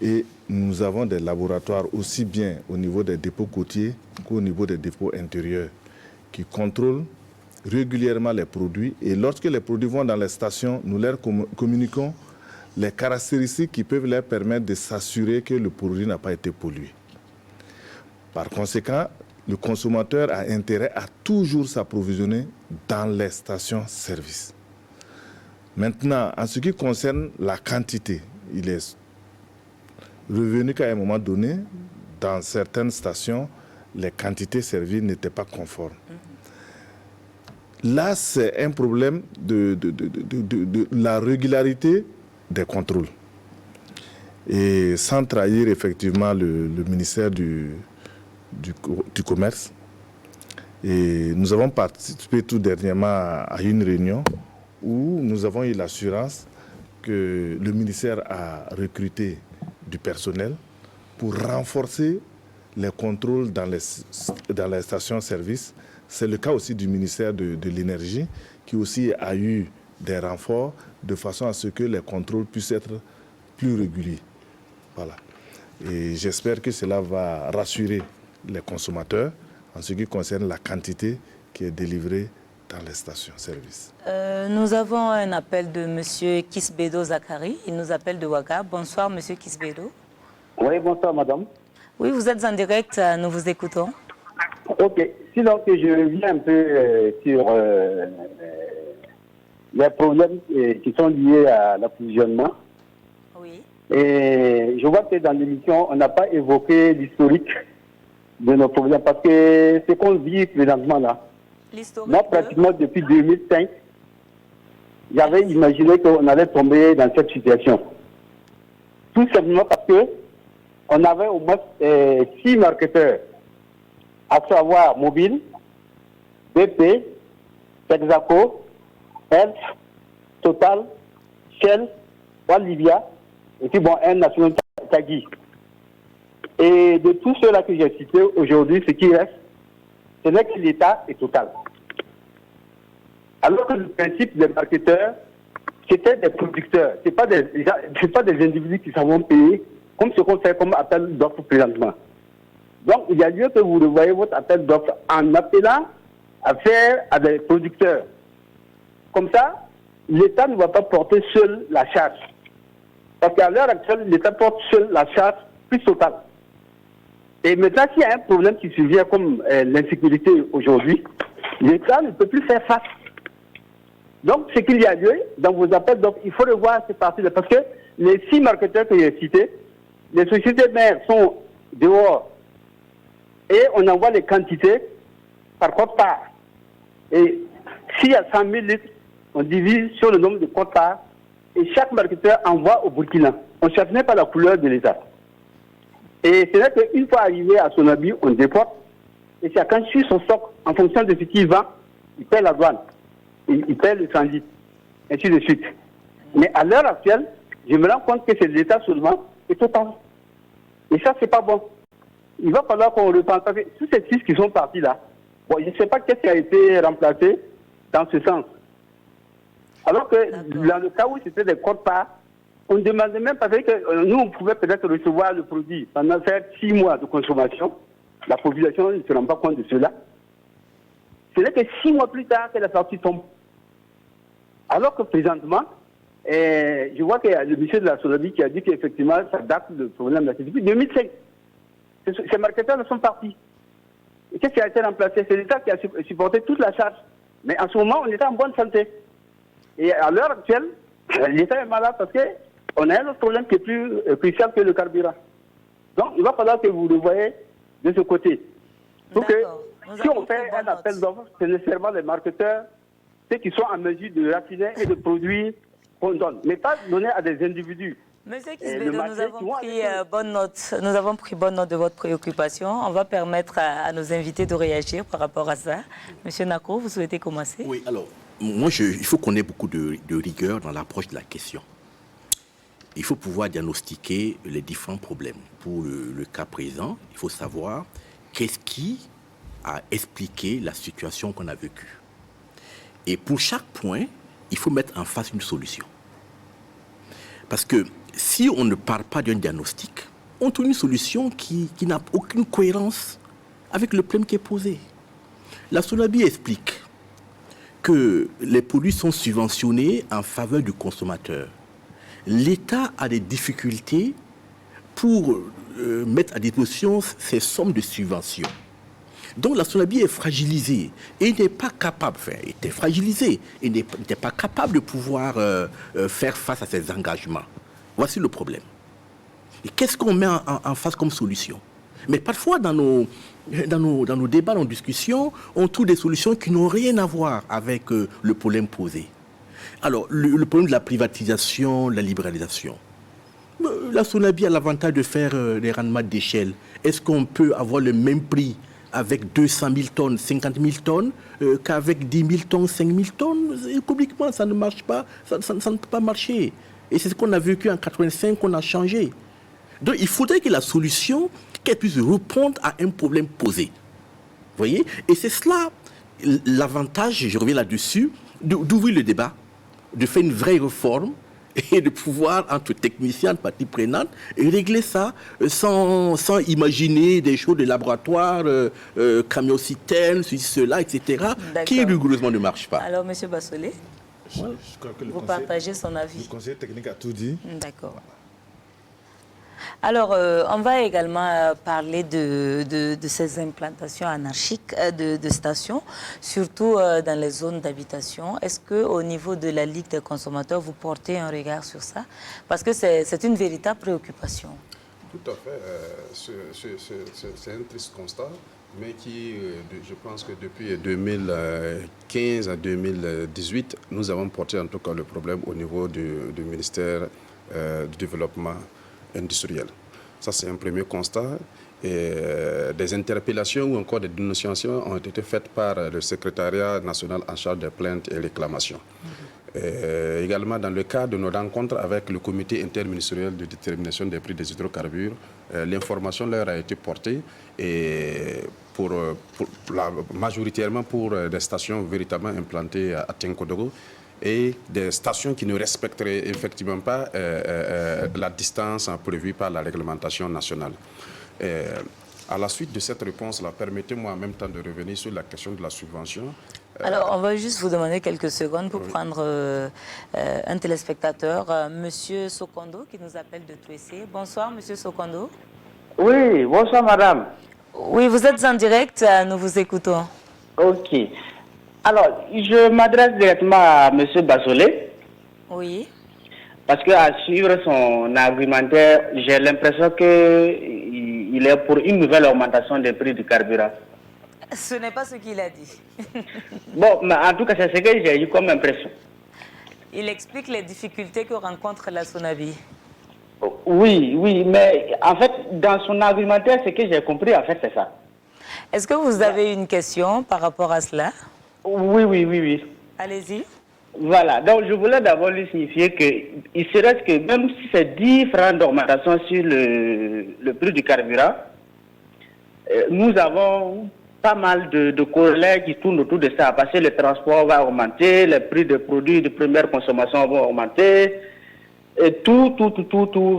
et nous avons des laboratoires aussi bien au niveau des dépôts côtiers qu'au niveau des dépôts intérieurs qui contrôlent régulièrement les produits. Et lorsque les produits vont dans les stations, nous leur communiquons les caractéristiques qui peuvent leur permettre de s'assurer que le produit n'a pas été pollué. Par conséquent, le consommateur a intérêt à toujours s'approvisionner dans les stations-service. Maintenant, en ce qui concerne la quantité, il est revenu qu'à un moment donné, dans certaines stations, les quantités servies n'étaient pas conformes. Là, c'est un problème de la régularité des contrôles. Et sans trahir effectivement le ministère du Commerce, et nous avons participé tout dernièrement à une réunion où nous avons eu l'assurance que le ministère a recruté du personnel pour renforcer les contrôles dans les stations-service, C'est le cas aussi du ministère de l'Énergie, qui aussi a eu des renforts de façon à ce que les contrôles puissent être plus réguliers. Voilà. Et j'espère que cela va rassurer les consommateurs en ce qui concerne la quantité qui est délivrée dans les stations-service.
Nous avons un appel de M. Kisbedo Zakari. Il nous appelle de Ouaga. Bonsoir, M. Kisbedo.
Oui, bonsoir, madame.
Oui, vous êtes en direct. Nous vous écoutons.
Ok. Sinon, que je reviens un peu sur les problèmes qui sont liés à l'approvisionnement.
Oui.
Et je vois que dans l'émission, on n'a pas évoqué l'historique de nos problèmes parce que ce qu'on vit présentement là, moi, pratiquement depuis 2005, j'avais imaginé qu'on allait tomber dans cette situation. Tout simplement parce que on avait au moins 6 marketeurs, à savoir Mobile, BP, Texaco, Elf, Total, Shell, Walivia, et puis bon, un national Tagui. Et de tous ceux-là que j'ai cités aujourd'hui, ce qui reste, ce n'est que l'État et Total. Alors que le principe des marketeurs, c'était des producteurs, ce n'est pas des individus qui savent payer, comme ce qu'on fait comme appel d'offres présentement. Donc, il y a lieu que vous revoyez votre appel d'offres en appelant à faire à des producteurs. Comme ça, l'État ne va pas porter seul la charge. Parce qu'à l'heure actuelle, l'État porte seul la charge plus totale. Et maintenant, s'il y a un problème qui survient comme l'insécurité aujourd'hui, l'État ne peut plus faire face. Donc, ce qu'il y a lieu dans vos appels d'offres, il faut revoir ces parties-là. Parce que les 6 marketeurs que j'ai cités, les sociétés mères sont dehors et on envoie les quantités par quote-part. Et s'il y a 100 000 litres, on divise sur le nombre de quote-part et chaque marketeur envoie au Burkina. On ne cherche pas la couleur de l'État. Et c'est vrai qu'une fois arrivé à son habit, on déporte et chacun suit son stock en fonction de ce qu'il vend, il paie la douane, il paie le transit, ainsi de suite. Mais à l'heure actuelle, je me rends compte que c'est l'État seulement et total. Et ça, c'est pas bon. Il va falloir qu'on repense. Tous ces 6 qui sont partis là, bon, je ne sais pas qu'est-ce qui a été remplacé dans ce sens. Alors que dans le cas où c'était des quotes-parts, on ne demandait même pas, que nous, on pouvait peut-être recevoir le produit pendant 6 mois de consommation. La population ne se rend pas compte de cela. Ce n'est que 6 mois plus tard que la sortie tombe. Alors que présentement, je vois qu'il y a le monsieur de la Sonabi qui a dit qu'effectivement, ça date le problème là. C'est depuis 2005. Ces marketeurs sont partis. Et qu'est-ce qui a été remplacé? C'est l'État qui a supporté toute la charge. Mais en ce moment, on est en bonne santé. Et à l'heure actuelle, l'État est malade parce qu'on a un autre problème qui est plus crucial que le carburant. Donc, il va falloir que vous le voyez de ce côté. Donc, si on fait un appel d'offres, c'est nécessairement les marketeurs, ceux qui sont en mesure de raffiner et de produire qu'on donne, mais pas donner à des individus.
Monsieur Kisbedo, nous avons pris bonne note de votre préoccupation. On va permettre à nos invités de réagir par rapport à ça. Monsieur Nako, vous souhaitez commencer?
Oui, alors, moi, il faut qu'on ait beaucoup de rigueur dans l'approche de la question. Il faut pouvoir diagnostiquer les différents problèmes. Pour le cas présent, il faut savoir qu'est-ce qui a expliqué la situation qu'on a vécue. Et pour chaque point, il faut mettre en face une solution. Parce que si on ne parle pas d'un diagnostic, on trouve une solution qui n'a aucune cohérence avec le problème qui est posé. La Sonabi explique que les produits sont subventionnés en faveur du consommateur. L'État a des difficultés pour mettre à disposition ces sommes de subventions. Donc la Sonabi est fragilisée et n'est pas capable, était fragilisée et n'était pas capable de pouvoir faire face à ces engagements. Voici le problème. Et qu'est-ce qu'on met en face comme solution? Mais parfois dans nos débats, dans nos discussions, on trouve des solutions qui n'ont rien à voir avec le problème posé. Alors, le problème de la privatisation, la libéralisation. La Sonabi a l'avantage de faire des rendements d'échelle. Est-ce qu'on peut avoir le même prix avec 200 000 tonnes, 50 000 tonnes, qu'avec 10 000 tonnes, 5 000 tonnes? Économiquement, ça ne marche pas, ça ne peut pas marcher. Et c'est ce qu'on a vécu en 85 qu'on a changé. Donc, il faudrait que la solution, qu'elle puisse répondre à un problème posé. Vous voyez? Et c'est cela l'avantage, je reviens là-dessus, d'ouvrir le débat, de faire une vraie réforme et de pouvoir, entre techniciens, parties prenantes, régler ça sans imaginer des choses de laboratoire, camion-citerne, cela, etc., qui rigoureusement ne marchent pas.
Alors, M. Bassolé,
je crois que
vous partagez son avis.
Le conseiller technique a tout dit.
D'accord. Alors, on va également parler de ces implantations anarchiques de stations, surtout dans les zones d'habitation. Est-ce qu'au niveau de la Ligue des consommateurs, vous portez un regard sur ça? Parce que c'est une véritable préoccupation.
Tout à fait. C'est un triste constat, mais qui, je pense que depuis 2015 à 2018, nous avons porté en tout cas le problème au niveau du ministère du Développement industriel. Ça, c'est un premier constat. Et des interpellations ou encore des dénonciations ont été faites par le secrétariat national en charge des plaintes et réclamations. Également, dans le cadre de nos rencontres avec le comité interministériel de détermination des prix des hydrocarbures, l'information leur a été portée et majoritairement pour des stations véritablement implantées à Tinkodogo, et des stations qui ne respecteraient effectivement pas la distance prévue par la réglementation nationale. À la suite de cette réponse-là, permettez-moi en même temps de revenir sur la question de la subvention.
Alors, on va juste vous demander quelques secondes pour prendre un téléspectateur, Monsieur Sokondo, qui nous appelle de Touessé. Bonsoir, Monsieur Sokondo.
Oui, bonsoir, madame.
Oui, vous êtes en direct, nous vous écoutons.
Ok. Alors, je m'adresse directement à M. Bassolé.
Oui.
Parce qu'à suivre son argumentaire, j'ai l'impression qu'il est pour une nouvelle augmentation des prix du carburant.
Ce n'est pas ce qu'il a dit.
Bon, mais en tout cas, c'est ce que j'ai eu comme impression.
Il explique les difficultés que rencontre la Sonabi.
Oui, mais en fait, dans son argumentaire, ce que j'ai compris, en fait, c'est ça.
Est-ce que vous avez une question par rapport à cela?
Oui.
Allez-y.
Voilà, donc je voulais d'abord lui signifier qu'il serait que même si c'est 10 francs d'augmentation sur le prix du carburant, nous avons pas mal de collègues qui tournent autour de ça, parce que le transport va augmenter, les prix des produits de première consommation vont augmenter, et tout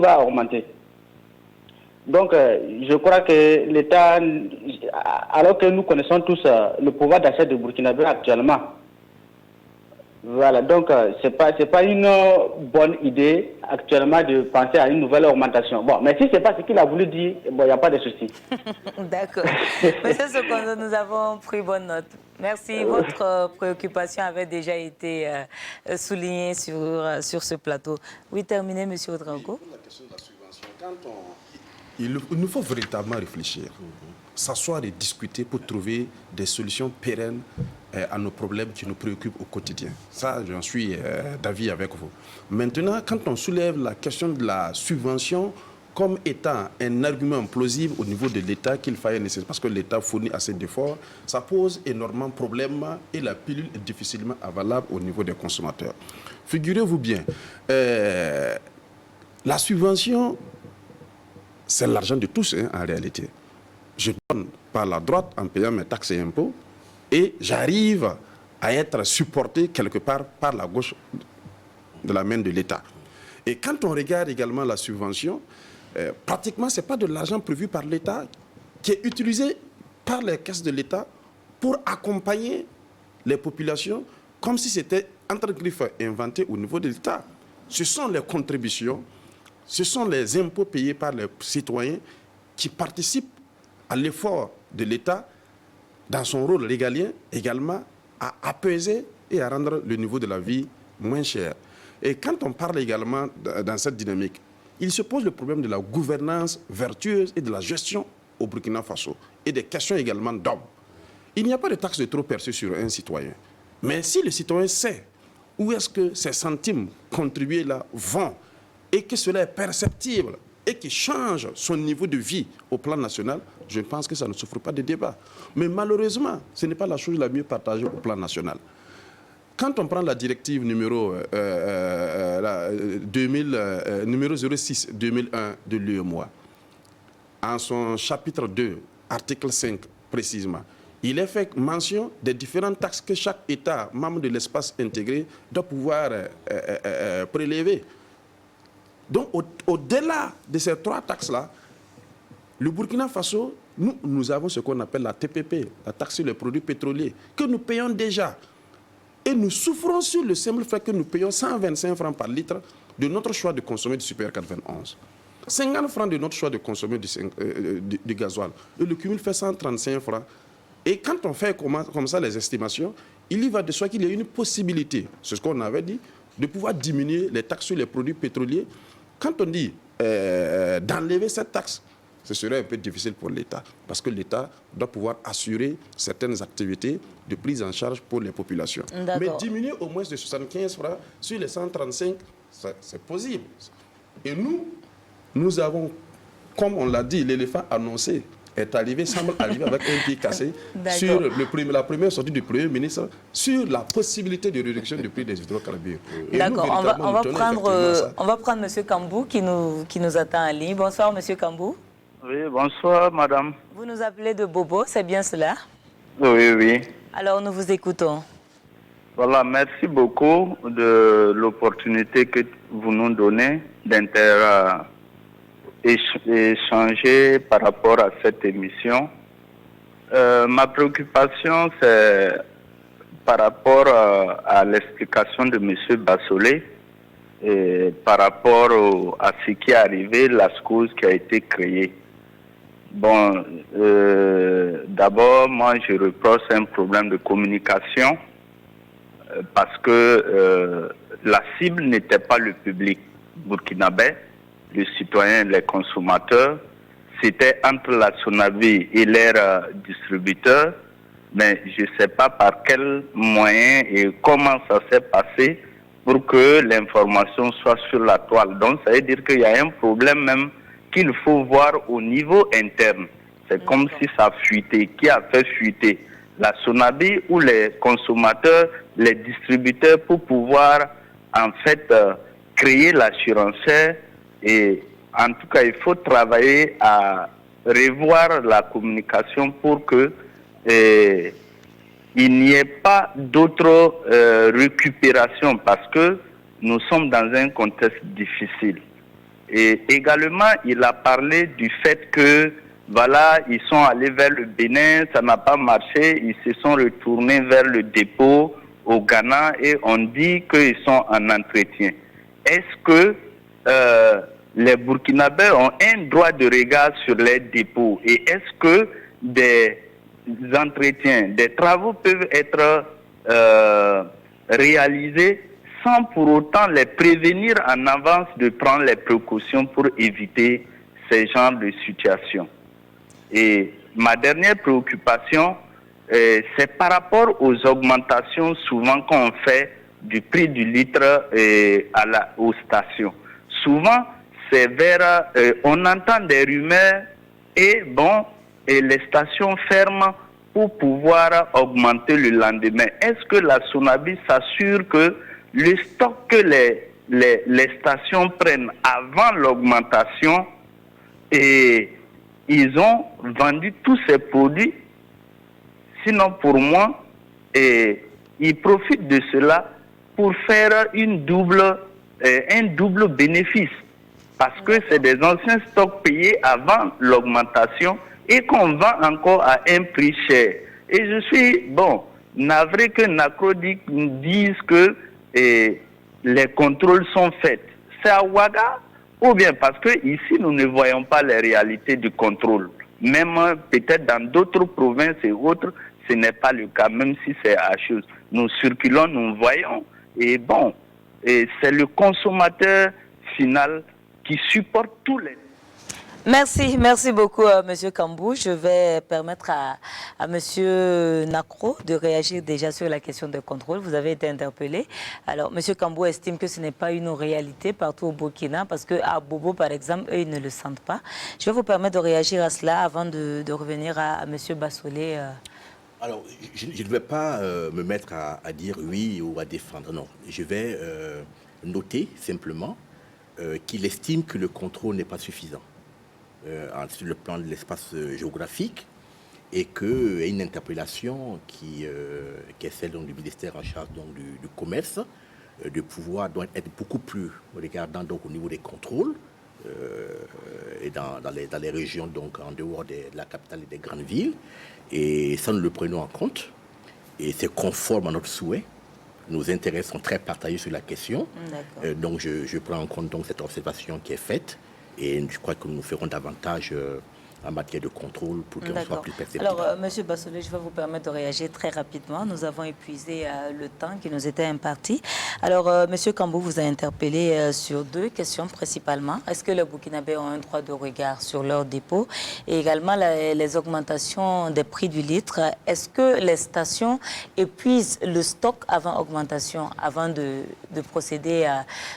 va augmenter. Donc, je crois que l'État, alors que nous connaissons tous le pouvoir d'achat de Burkinabé actuellement, voilà, donc c'est pas une bonne idée actuellement de penser à une nouvelle augmentation. Bon, mais si c'est pas ce qu'il a voulu dire, bon, il n'y a pas de souci.
D'accord. Monsieur Sokondo, nous avons pris bonne note. Merci. Votre préoccupation avait déjà été soulignée sur ce plateau. Oui, terminé, Monsieur Ouedraogo.
La question de la subvention, il nous faut véritablement réfléchir, s'asseoir et discuter pour trouver des solutions pérennes à nos problèmes qui nous préoccupent au quotidien. Ça, j'en suis d'avis avec vous. Maintenant, quand on soulève la question de la subvention comme étant un argument plausible au niveau de l'État qu'il faille nécessaire, parce que l'État fournit assez d'efforts, ça pose énormément de problèmes et la pilule est difficilement avalable au niveau des consommateurs. Figurez-vous bien, la subvention, c'est l'argent de tous, hein, en réalité. Je donne par la droite en payant mes taxes et impôts et j'arrive à être supporté quelque part par la gauche de la main de l'État. Et quand on regarde également la subvention, pratiquement, ce n'est pas de l'argent prévu par l'État qui est utilisé par les caisses de l'État pour accompagner les populations comme si c'était, entre griffes, inventé au niveau de l'État. Ce sont les contributions, ce sont les impôts payés par les citoyens qui participent à l'effort de l'État dans son rôle régalien également à apaiser et à rendre le niveau de la vie moins cher. Et quand on parle également dans cette dynamique, il se pose le problème de la gouvernance vertueuse et de la gestion au Burkina Faso et des questions également d'hommes. Il n'y a pas de taxe de trop perçue sur un citoyen. Mais si le citoyen sait où est-ce que ces centimes contribués là vont et que cela est perceptible et qui change son niveau de vie au plan national, je pense que ça ne souffre pas de débat. Mais malheureusement, ce n'est pas la chose la mieux partagée au plan national. Quand on prend la directive numéro 06-2001 de l'UEMOA, en son chapitre 2, article 5 précisément, il est fait mention des différentes taxes que chaque État membre de l'espace intégré doit pouvoir prélever. Donc, au-delà de ces 3 taxes-là, le Burkina Faso, nous avons ce qu'on appelle la TPP, la taxe sur les produits pétroliers, que nous payons déjà. Et nous souffrons sur le simple fait que nous payons 125 francs par litre de notre choix de consommer du Super 91. 50 francs de notre choix de consommer du gasoil. Et le cumul fait 135 francs. Et quand on fait comme ça les estimations, il y va de soi qu'il y a une possibilité, c'est ce qu'on avait dit, de pouvoir diminuer les taxes sur les produits pétroliers. Quand on dit d'enlever cette taxe, ce serait un peu difficile pour l'État, parce que l'État doit pouvoir assurer certaines activités de prise en charge pour les populations. Mais diminuer au moins de 75 francs sur les 135, c'est possible. Et nous avons, comme on l'a dit, l'éléphant annoncé semble arriver avec un pied cassé sur la première sortie du Premier ministre sur la possibilité de réduction du prix des hydrocarbures.
D'accord, on va prendre M. Kambou qui nous attend en ligne. Bonsoir M. Kambou.
Oui, bonsoir madame.
Vous nous appelez de Bobo, c'est bien cela?
Oui, oui.
Alors nous vous écoutons.
Voilà, merci beaucoup de l'opportunité que vous nous donnez d'échanger par rapport à cette émission. Ma préoccupation, c'est par rapport à l'explication de M. Bassolé et par rapport à ce qui est arrivé, la SCOUS qui a été créée. Bon, d'abord, moi, je reproche un problème de communication parce que la cible n'était pas le public burkinabé, les citoyens, les consommateurs. C'était entre la SONAVI et leurs distributeurs, mais je ne sais pas par quel moyen et comment ça s'est passé pour que l'information soit sur la toile. Donc, ça veut dire qu'il y a un problème même qu'il faut voir au niveau interne. C'est comme si ça fuitait. Qui a fait fuiter? La SONABI ou les consommateurs, les distributeurs pour pouvoir en fait créer l'assurance. Et en tout cas, il faut travailler à revoir la communication pour que il n'y ait pas d'autres récupérations parce que nous sommes dans un contexte difficile. Et également, il a parlé du fait que, voilà, ils sont allés vers le Bénin, ça n'a pas marché, ils se sont retournés vers le dépôt au Ghana et on dit qu'ils sont en entretien. Est-ce que les Burkinabés ont un droit de regard sur les dépôts? Et est-ce que des entretiens, des travaux peuvent être réalisés sans pour autant les prévenir en avance de prendre les précautions pour éviter ces genres de situations? Et ma dernière préoccupation, c'est par rapport aux augmentations souvent qu'on fait du prix du litre aux stations. Souvent, c'est vers... on entend des rumeurs et les stations ferment pour pouvoir augmenter le lendemain. Est-ce que la SONABI s'assure que le stock que les stations prennent avant l'augmentation, et ils ont vendu tous ces produits? Sinon, pour moi, ils profitent de cela pour faire un double bénéfice. Parce que c'est des anciens stocks payés avant l'augmentation et qu'on vend encore à un prix cher. Et je suis, navré que NACRO dise que les contrôles sont faits. C'est à Ouaga ou bien parce que ici nous ne voyons pas les réalités du contrôle. Même peut-être dans d'autres provinces et autres, ce n'est pas le cas, même si c'est à chose. Nous circulons, nous voyons, et c'est le consommateur final qui supporte tous les...
Merci beaucoup M. Kambou. Je vais permettre à M. Nacro de réagir déjà sur la question de contrôle. Vous avez été interpellé. Alors, M. Kambou estime que ce n'est pas une réalité partout au Burkina parce qu'à Bobo, par exemple, eux, ils ne le sentent pas. Je vais vous permettre de réagir à cela avant de revenir à M. Bassolé.
Alors, je ne vais pas me mettre à dire oui ou à défendre. Non, je vais noter simplement qu'il estime que le contrôle n'est pas suffisant. Sur le plan de l'espace géographique et qu'il y a une interpellation qui est celle donc, du ministère en charge donc, du commerce, de pouvoir donc, être beaucoup plus regardant donc, au niveau des contrôles et dans les régions donc, en dehors de la capitale et des grandes villes. Et ça, nous le prenons en compte et c'est conforme à notre souhait. Nos intérêts sont très partagés sur la question. Donc, je prends en compte donc, cette observation qui est faite et je crois que nous ferons davantage en matière de contrôle pour qu'on soit plus perceptible.
Alors, Monsieur Bassolé, je vais vous permettre de réagir très rapidement. Nous avons épuisé le temps qui nous était imparti. Alors, Monsieur Cambou vous a interpellé sur deux questions principalement. Est-ce que les Burkinabés ont un droit de regard sur leurs dépôts? Et également, les augmentations des prix du litre. Est-ce que les stations épuisent le stock avant augmentation, avant de procéder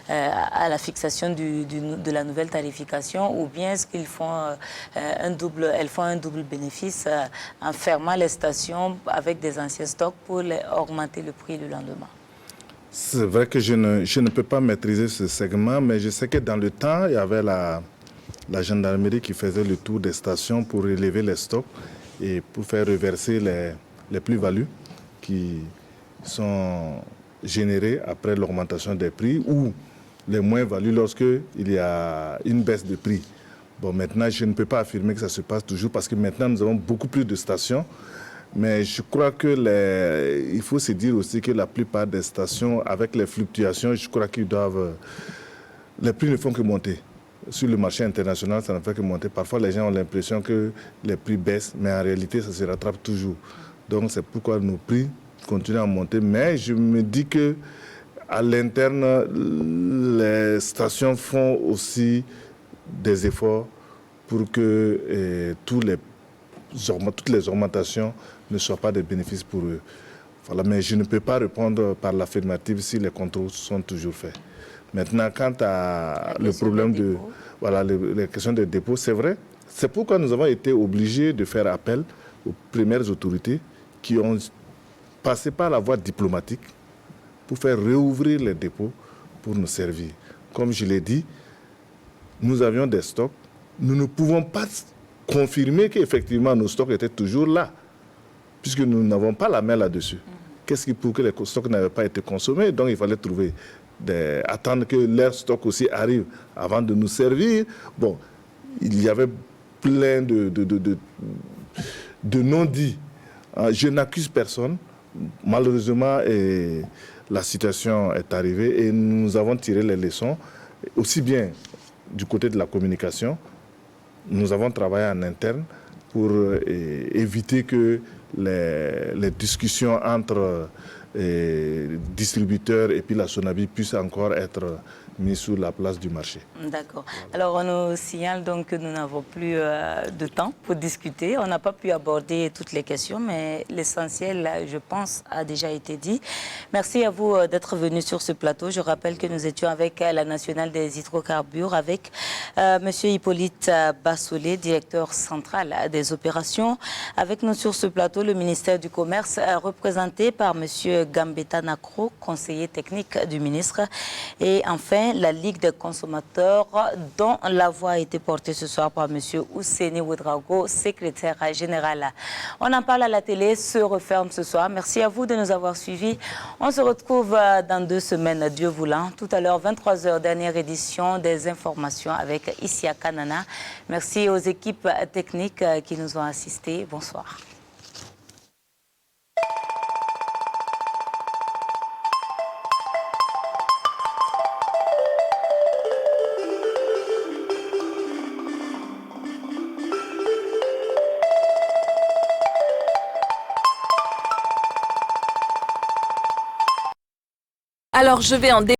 à la fixation de la nouvelle tarification? Ou bien est-ce qu'ils font elles font un double bénéfice en fermant les stations avec des anciens stocks pour augmenter le prix le lendemain?
C'est vrai que je ne peux pas maîtriser ce segment, mais je sais que dans le temps, il y avait la gendarmerie qui faisait le tour des stations pour relever les stocks et pour faire reverser les plus-values qui sont générées après l'augmentation des prix ou les moins-values lorsqu'il y a une baisse de prix. Bon, maintenant, je ne peux pas affirmer que ça se passe toujours parce que maintenant, nous avons beaucoup plus de stations. Mais je crois que il faut se dire aussi que la plupart des stations, avec les fluctuations, je crois qu'ils doivent... Les prix ne font que monter. Sur le marché international, ça ne fait que monter. Parfois, les gens ont l'impression que les prix baissent, mais en réalité, ça se rattrape toujours. Donc, c'est pourquoi nos prix continuent à monter. Mais je me dis que à l'interne, les stations font aussi des efforts pour que toutes les augmentations ne soient pas des bénéfices pour eux. Voilà, mais je ne peux pas répondre par l'affirmative si les contrôles sont toujours faits. Maintenant, quant à le problème de les questions de dépôt, c'est vrai. C'est pourquoi nous avons été obligés de faire appel aux premières autorités qui ont passé par la voie diplomatique pour faire réouvrir les dépôts pour nous servir. Comme je l'ai dit, nous avions des stocks. Nous ne pouvons pas confirmer qu'effectivement nos stocks étaient toujours là, puisque nous n'avons pas la main là-dessus. Qu'est-ce qui prouve que les stocks n'avaient pas été consommés? Donc il fallait attendre que leurs stocks aussi arrivent avant de nous servir. Bon, il y avait plein de non-dits. Je n'accuse personne. Malheureusement, la situation est arrivée et nous avons tiré les leçons, aussi bien du côté de la communication. Nous avons travaillé en interne pour éviter que les discussions entre distributeurs et puis la Sonabi puissent encore être mises sur la place du marché.
D'accord. Alors, on nous signale donc que nous n'avons plus de temps pour discuter. On n'a pas pu aborder toutes les questions, mais l'essentiel, je pense, a déjà été dit. Merci à vous d'être venus sur ce plateau. Je rappelle que nous étions avec la Nationale des hydrocarbures, avec M. Hippolyte Bassolé, directeur central des opérations. Avec nous sur ce plateau, le ministère du Commerce, représenté par M. Gambetta Nakro, conseiller technique du ministre. Et enfin, la Ligue des consommateurs, dont la voix a été portée ce soir par M. Ousseini Ouedraogo, secrétaire général. On en parle à la télé, se referme ce soir. Merci à vous de nous avoir suivis. On se retrouve dans 2 semaines, Dieu voulant. Tout à l'heure, 23h, dernière édition des informations avec Issia Kanana. Merci aux équipes techniques qui nous ont assistés. Bonsoir.
Alors je vais en